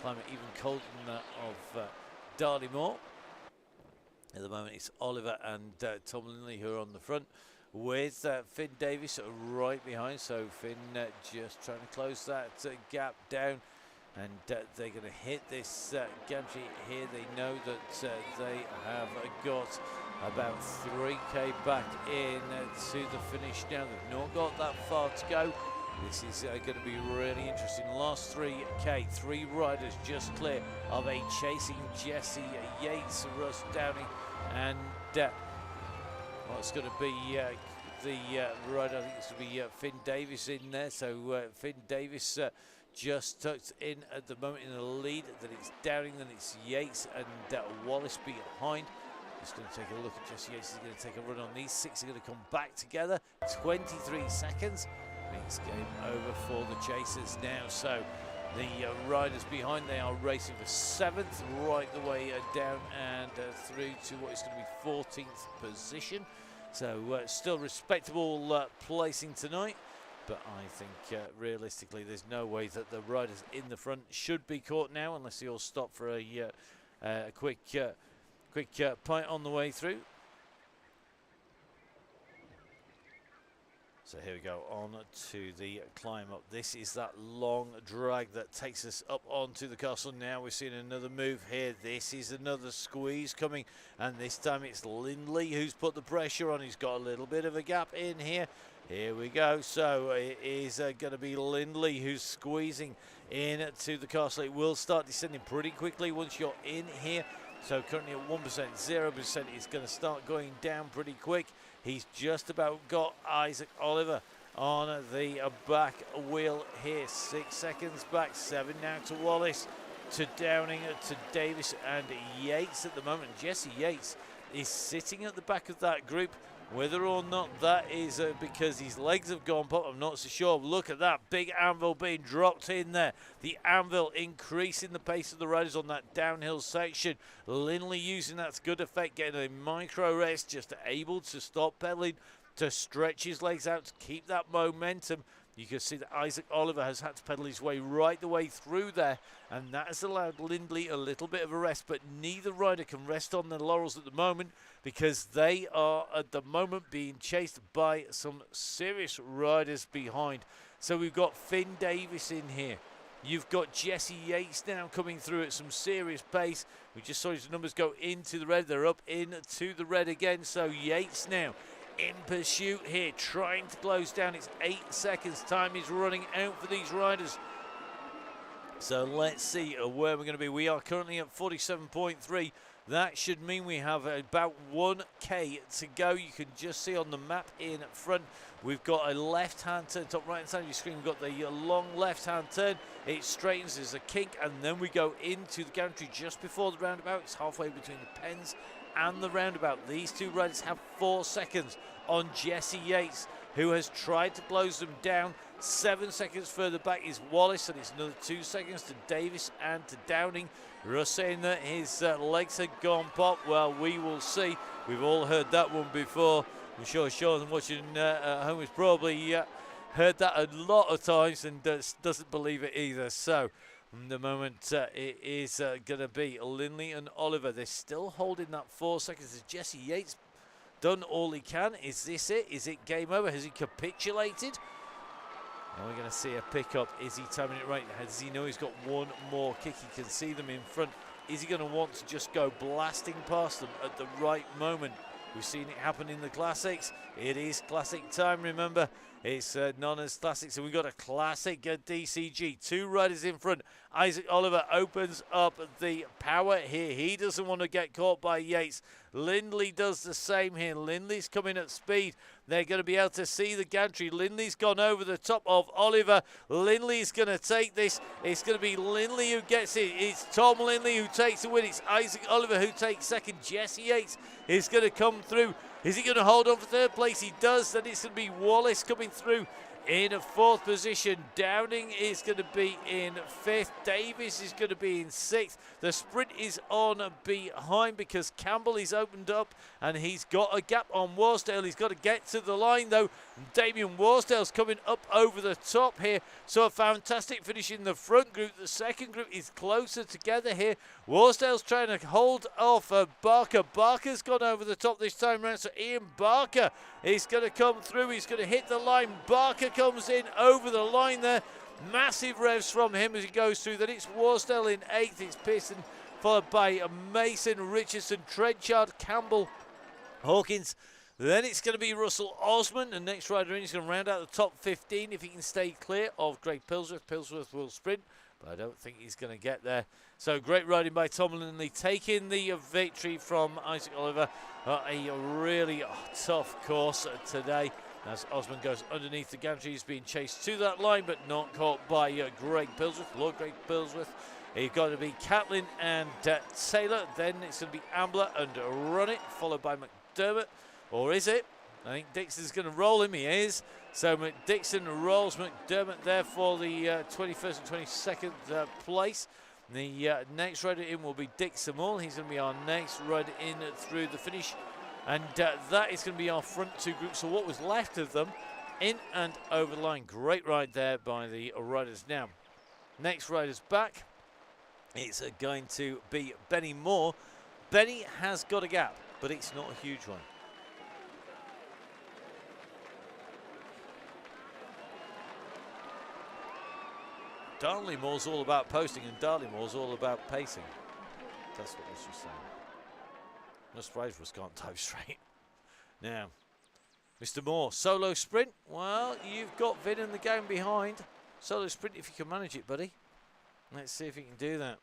climate, even colder than that of Darley Moor. At the moment, it's Oliver and Tom Lindley who are on the front, with Finn Davis right behind. So Finn just trying to close that gap down, and they're going to hit this gantry here. They know that they have got about 3k back in to the finish now. They've not got that far to go. This is going to be really interesting. Last 3k, 3 riders just clear of a chasing Jesse Yates, Russ Downing, and it's going to be the rider. I think it's going to be Finn Davis in there. So Finn Davis just tucked in at the moment in the lead. Then it's Downing, then it's Yates, and Wallace behind. Just going to take a look at Jesse Yates. He's going to take a run on these 6. Are going to come back together. 23 seconds. It's game over for the chasers now. So the riders behind, they are racing for 7th right the way down and through to what is going to be 14th position. So still respectable placing tonight, but I think realistically there's no way that the riders in the front should be caught now unless they all stop for a quick pint on the way through. So here we go, on to the climb up. This is that long drag that takes us up onto the castle. Now we're seeing another move here. This is another squeeze coming, and this time it's Lindley who's put the pressure on. He's got a little bit of a gap in here. Here we go. So it is going to be Lindley who's squeezing in to the castle. It will start descending pretty quickly once you're in here. So currently at 1%, 0%, it's going to start going down pretty quick. He's just about got Isaac Oliver on the back wheel here. 6 seconds back, 7 now to Wallace, to Downing, to Davis and Yates at the moment. Jesse Yates is sitting at the back of that group. Whether or not that is because his legs have gone pop, I'm not so sure. Look at that big anvil being dropped in there. The anvil increasing the pace of the riders on that downhill section. Lindley using that to good effect, getting a micro rest, just able to stop pedaling, to stretch his legs out, to keep that momentum. You can see that Isaac Oliver has had to pedal his way right the way through there, and that has allowed Lindley a little bit of a rest, but neither rider can rest on their laurels at the moment because they are at the moment being chased by some serious riders behind. So we've got Finn Davis in here. You've got Jesse Yates now coming through at some serious pace. We just saw his numbers go into the red. They're up into the red again. So Yates now in pursuit here, trying to close down. It's 8 seconds. Time is running out for these riders. So let's see where we're going to be. We are currently at 47.3. That should mean we have about 1k to go. You can just see on the map in front, we've got a left-hand turn, top right-hand side of your screen. We've got the long left-hand turn. It straightens, there's a kink, and then we go into the gantry just before the roundabout. It's halfway between the pens and the roundabout. These two riders have 4 seconds on Jesse Yates, who has tried to close them down. 7 seconds further back is Wallace, and it's another 2 seconds to Davis and to Downing. Russ saying that his legs had gone pop. Well, we will see. We've all heard that one before. I'm sure Sean watching at home has probably heard that a lot of times and doesn't believe it either. So the moment it is going to be Lindley and Oliver. They're still holding that 4 seconds. Has Jesse Yates done all he can? Is this it? Is it game over? Has he capitulated? And we're going to see a pickup. Is he timing it right? Does he know he's got one more kick? He can see them in front. Is he going to want to just go blasting past them at the right moment? We've seen it happen in the Classics. It is Classic time, remember. It's Nonna's Classics, and we've got a classic DCG. 2 riders in front. Isaac Oliver opens up the power here. He doesn't want to get caught by Yates. Lindley does the same here. Lindley's coming at speed. They're going to be able to see the gantry. Lindley's gone over the top of Oliver. Lindley's going to take this. It's going to be Lindley who gets it. It's Tom Lindley who takes the win. It's Isaac Oliver who takes second. Jesse Yates is going to come through. Is he going to hold on for third place? He does. Then it's going to be Wallace coming through in a 4th position. Downing is going to be in 5th. Davis is going to be in 6th. The sprint is on behind because Campbell is opened up and he's got a gap on Warsdale. He's got to get to the line though. Damien Warsdale's coming up over the top here. So a fantastic finish in the front group. The second group is closer together here. Warsdale's trying to hold off Barker. Barker's gone over the top this time round. So Ian Barker is going to come through. He's going to hit the line. Barker comes in over the line there. Massive revs from him as he goes through. Then it's Warsdale in 8th. It's Pearson followed by Mason, Richardson, Trenchard, Campbell, Hawkins. Then it's going to be Russell Osman. The next rider in is going to round out the top 15 if he can stay clear of Greg Pilsworth. Pilsworth will sprint, but I don't think he's going to get there. So great riding by Tom Lindley, taking the victory from Isaac Oliver. A really tough course today as Osman goes underneath the gantry. He's being chased to that line, but not caught by Greg Pilsworth. Lord Greg Pilsworth. You've got to be Catlin and Taylor. Then it's going to be Ambler and Runnit, followed by McDermott. Or is it? I think Dixon's going to roll him. He is. So Dixon rolls McDermott there for the 21st and 22nd place. The next rider in will be Dick Samall. He's going to be our next rider in through the finish. And that is going to be our front 2 groups. So what was left of them in and over the line. Great ride there by the riders. Now, next rider's back. It's going to be Benny Moore. Benny has got a gap, but it's not a huge one. Darnley Moore's all about posting and Darnley Moore's all about pacing. That's what this was saying. No surprise Russ can't type straight. Now, Mr. Moore, solo sprint. Well, you've got Vin in the game behind. Solo sprint if you can manage it, buddy. Let's see if he can do that.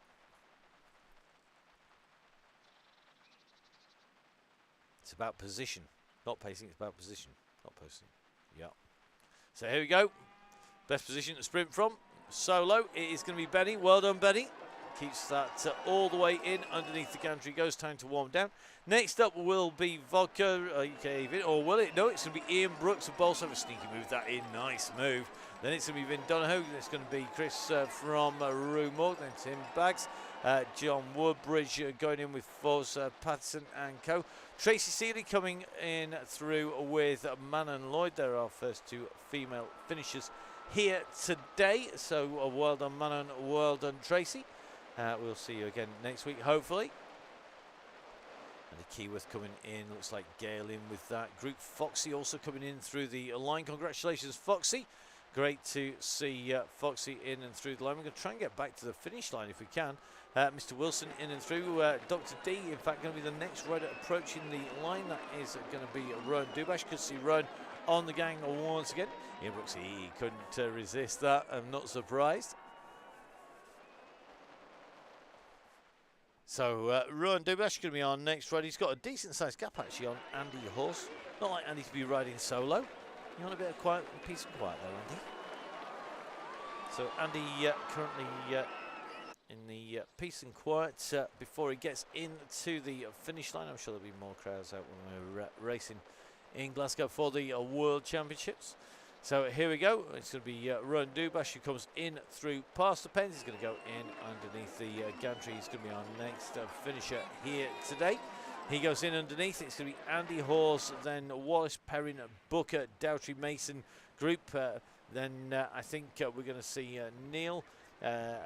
It's about position, not pacing. It's about position, not posting. Yeah. So here we go. Best position to sprint from. Solo. It is going to be Benny. Well done, Benny. Keeps that all the way in underneath the gantry. Goes time to warm down. Next up will be Vodka. Or will it? No, it's going to be Ian Brooks of Bolsover. Sneaky move that in. Nice move. Then it's going to be Vin Donohoe. Then it's going to be Chris from Rue Morgan. Then Tim Baggs. John Woodbridge going in with Foz Patterson and co. Tracy Seeley coming in through with Manon Lloyd. They're our first 2 female finishers here today. So well done Manon, well done Tracy. We'll see you again next week, hopefully. And the Keyworth coming in, looks like Gail in with that group. Foxy also coming in through the line. Congratulations, Foxy. Great to see Foxy in and through the line. We're going to try and get back to the finish line if we can. Mr. Wilson in and through. Dr. D, in fact, going to be the next rider approaching the line. That is going to be Rowan Dubash. Could see Rowan on the gang once again. Ian Brooks, he couldn't resist that. I'm not surprised. So Rowan Dubash going to be our next rider. He's got a decent sized gap actually on Andy Horse. Not like Andy to be riding solo. You want a bit of quiet, peace and quiet there, Andy. So Andy currently in the peace and quiet before he gets into the finish line. I'm sure there'll be more crowds out when we're racing in Glasgow for the World Championships. So here we go. It's going to be Rowan Dubash who comes in through past the pens. He's going to go in underneath the gantry. He's going to be our next finisher here today. He goes in underneath. It's going to be Andy Hawes, then Wallace, Perrin, Booker, Dowtry, Mason group. Then I think we're going to see Neil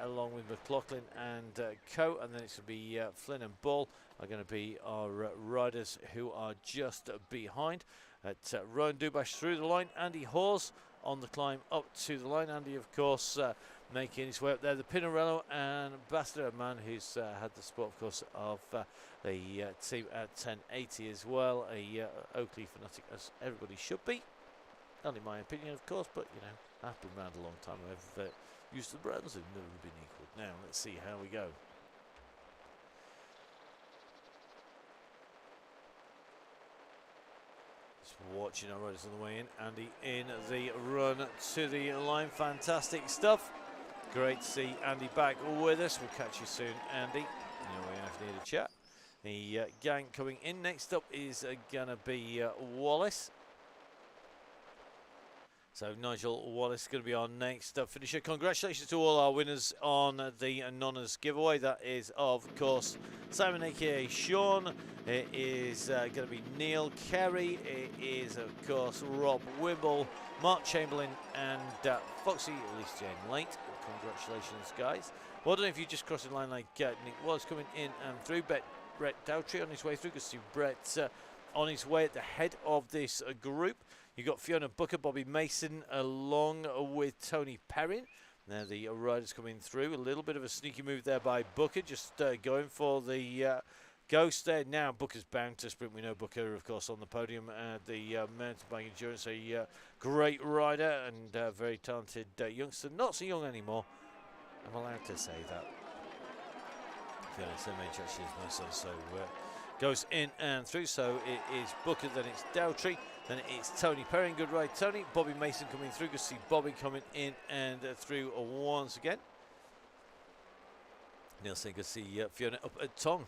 along with McLaughlin and co. And then it's going to be Flynn and Ball are going to be our riders who are just behind. Rowan Dubash through the line. Andy Hawes on the climb up to the line. Andy, of course, making his way up there. The Pinarello and Ambassador, a man who's had the support, of course, of the team at 1080 as well. A Oakley fanatic, as everybody should be. Not in my opinion, of course, but, you know, I've been around a long time. I've used the brands have never been equal. Now, let's see how we go. Just watching our riders on the way in. Andy in the run to the line. Fantastic stuff. Great to see Andy back with us. We'll catch you soon, Andy. You know, we have to need a chat. The gang coming in. Next up is going to be Wallace. So Nigel Wallace is going to be our next finisher. Congratulations to all our winners on the Nonners giveaway. That is, of course, Simon aka Sean. It is going to be Neil Kerry. It is, of course, Rob Wimble, Mark Chamberlain, and Foxy, at least Jane Late. Congratulations, guys. Well done if you just crossed the line like Nick was coming in and through. Brett Dowtree on his way through. Good to see Brett on his way at the head of this group. You've got Fiona Booker, Bobby Mason, along with Tony Perrin. Now the riders coming through. A little bit of a sneaky move there by Booker, just going for the ghost there. Now Booker's bound to sprint. We know Booker, of course, on the podium at the mountain bike endurance. A great rider and very talented youngster. Not so young anymore. I'm allowed to say that. Fiona Semaine actually is my son, so goes in and through. So it is Booker, then it's Dowtree. Then it's Tony Perrin, good ride Tony. Bobby Mason coming through, good to see Bobby coming in and through once again. Nielsen, good to see Fiona up at Tong.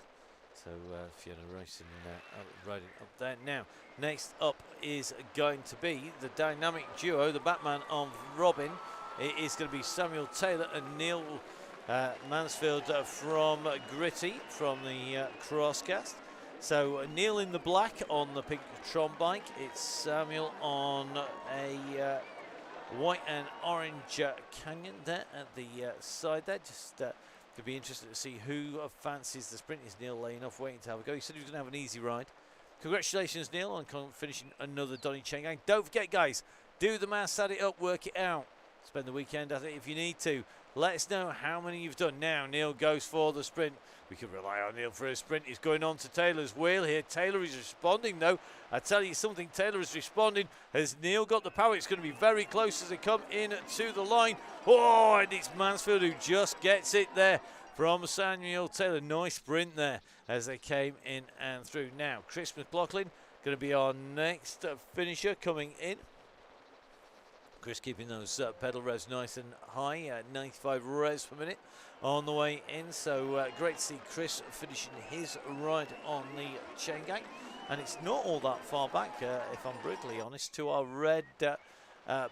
So Fiona racing, riding up there. Now, next up is going to be the dynamic duo, the Batman of Robin. It is going to be Samuel Taylor and Neil Mansfield from Gritty, from the Crosscast. So Neil in the black on the pink Tron bike. It's Samuel on a white and orange Canyon there at the side there. Just to be interested to see who fancies the sprint. Is Neil laying off, waiting to have a go? He said he was going to have an easy ride. Congratulations, Neil, on finishing another Donny Chaingang. Don't forget, guys, do the maths, add it up, work it out. Spend the weekend at it if you need to. Let us know how many you've done. Now Neil goes for the sprint. We can rely on Neil for a sprint. He's going on to Taylor's wheel here. Taylor is responding, though. I tell you something, Taylor is responding. Has Neil got the power? It's going to be very close as they come in to the line. Oh, and it's Mansfield who just gets it there from Samuel Taylor. Nice sprint there as they came in and through. Now, Chris McLaughlin going to be our next finisher coming in. Chris keeping those pedal revs nice and high, 95 revs per minute on the way in. So great to see Chris finishing his ride on the Chaingang. And it's not all that far back, if I'm brutally honest, to our red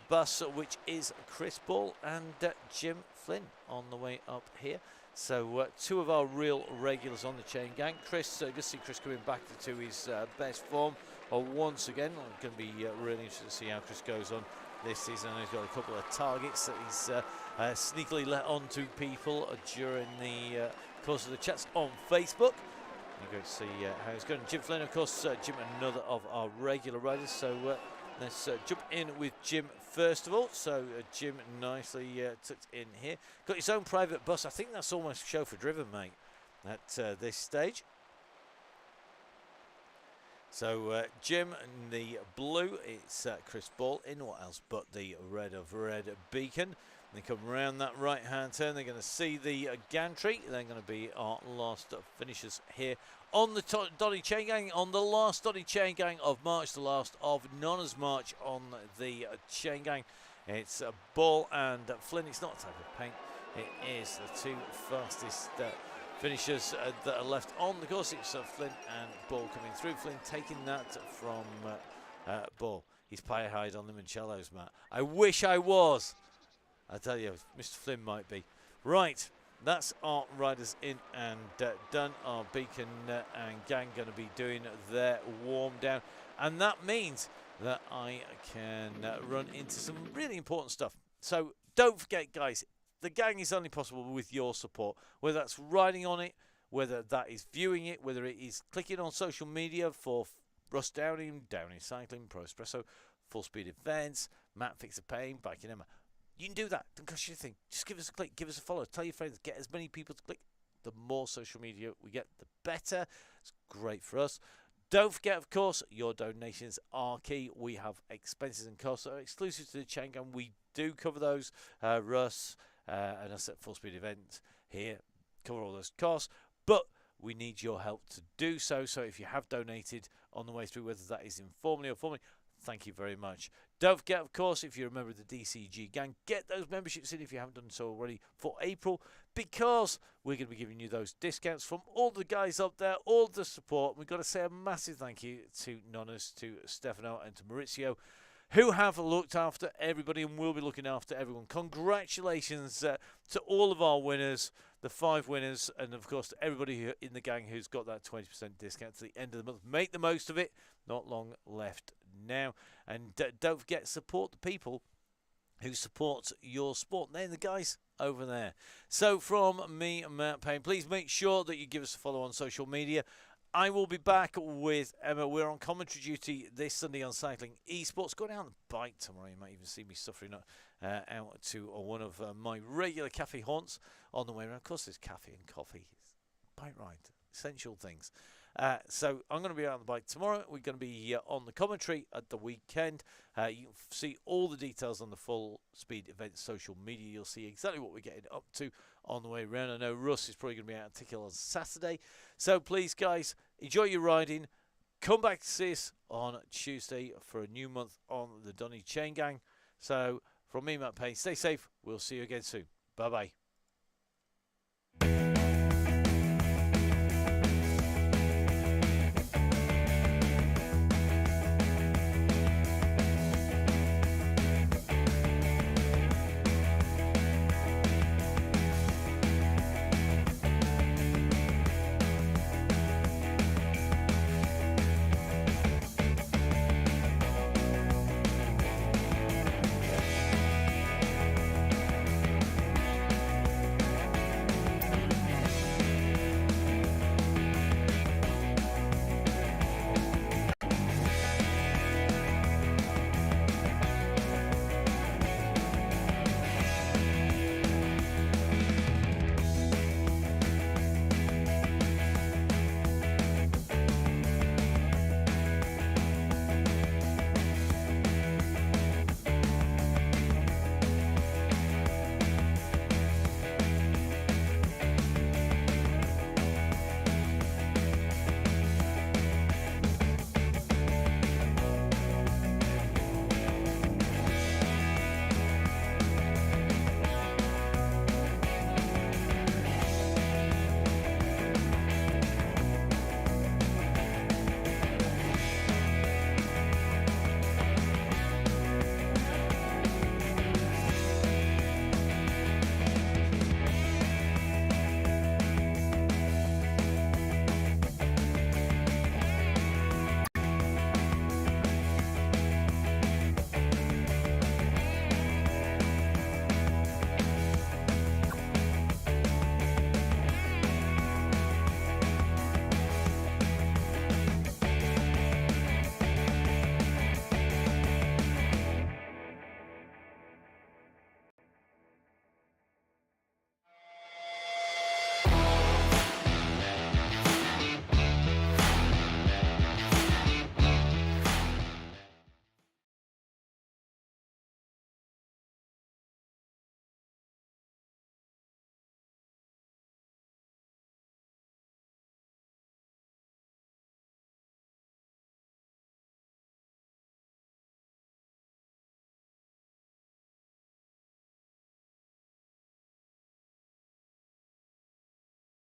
bus, which is Chris Ball and Jim Flynn on the way up here. So two of our real regulars on the Chaingang. Chris, good to see Chris coming back to his best form once again. I'm going to be really interested to see how Chris goes on this season. He's got a couple of targets that he's sneakily let on to people during the course of the chats on Facebook. You're going to see how it's going. Jim Flynn, of course, Jim, another of our regular riders. So let's jump in with Jim first of all. So Jim nicely tucked in here. Got his own private bus. I think that's almost chauffeur driven, mate, at this stage. So Jim in the blue, it's Chris Ball in, what else but the red of Red Beacon. They come around that right hand turn, they're going to see the gantry. They're going to be our last finishers here on the Donny Chaingang, on the last Donny Chaingang of March, the last of Nonner's March on the Chaingang. It's Ball and Flynn. It's not a type of paint, it is the two fastest finishers that are left on the course. It's Flynn and Ball coming through. Flynn taking that from Ball. He's pie hide on the Limoncellos, Matt. I wish I was. I tell you, Mr. Flynn might be. Right, that's our riders in and done. Our Beacon and gang going to be doing their warm down. And that means that I can run into some really important stuff. So don't forget, guys, the gang is only possible with your support, whether that's riding on it, whether that is viewing it, whether it is clicking on social media for Russ Downing, Downing Cycling, Pro Espresso, Full Speed Events, Matt Fixer Payne, Biking Emma. You can do that. Don't cost you anything. Just give us a click, give us a follow, tell your friends, get as many people to click. The more social media we get, the better. It's great for us. Don't forget, of course, your donations are key. We have expenses and costs that are exclusive to the Chaingang. We do cover those. Russ and us at Full Speed Event here cover all those costs. But we need your help to do so. So if you have donated on the way through, whether that is informally or formally, thank you very much. Don't forget, of course, if you're a member of the DCG gang, get those memberships in if you haven't done so already for April, because we're going to be giving you those discounts from all the guys up there, all the support. We've got to say a massive thank you to Nonas, to Stefano, and to Maurizio, who have looked after everybody and will be looking after everyone. Congratulations to all of our winners, the 5 winners, and of course to everybody in the gang who's got that 20% discount to the end of the month. Make the most of it. Not long left now. And don't forget, support the people who support your sport. They're the guys over there. So from me, Matt Payne, please make sure that you give us a follow on social media. I will be back with Emma. We're on commentary duty this Sunday on Cycling Esports. Going out on the bike tomorrow. You might even see me suffering out to one of my regular cafe haunts on the way around. Of course, there's cafe and coffee. It's bike ride. Essential things. So I'm going to be out on the bike tomorrow. We're going to be on the commentary at the weekend. You can see all the details on the Full Speed Event social media. You'll see exactly what we're getting up to on the way around. I know Russ is probably going to be out at Tickle on Saturday. So please, guys, enjoy your riding. Come back to see us on Tuesday for a new month on the Donny Chaingang. So from me, Matt Payne, stay safe. We'll see you again soon. Bye-bye.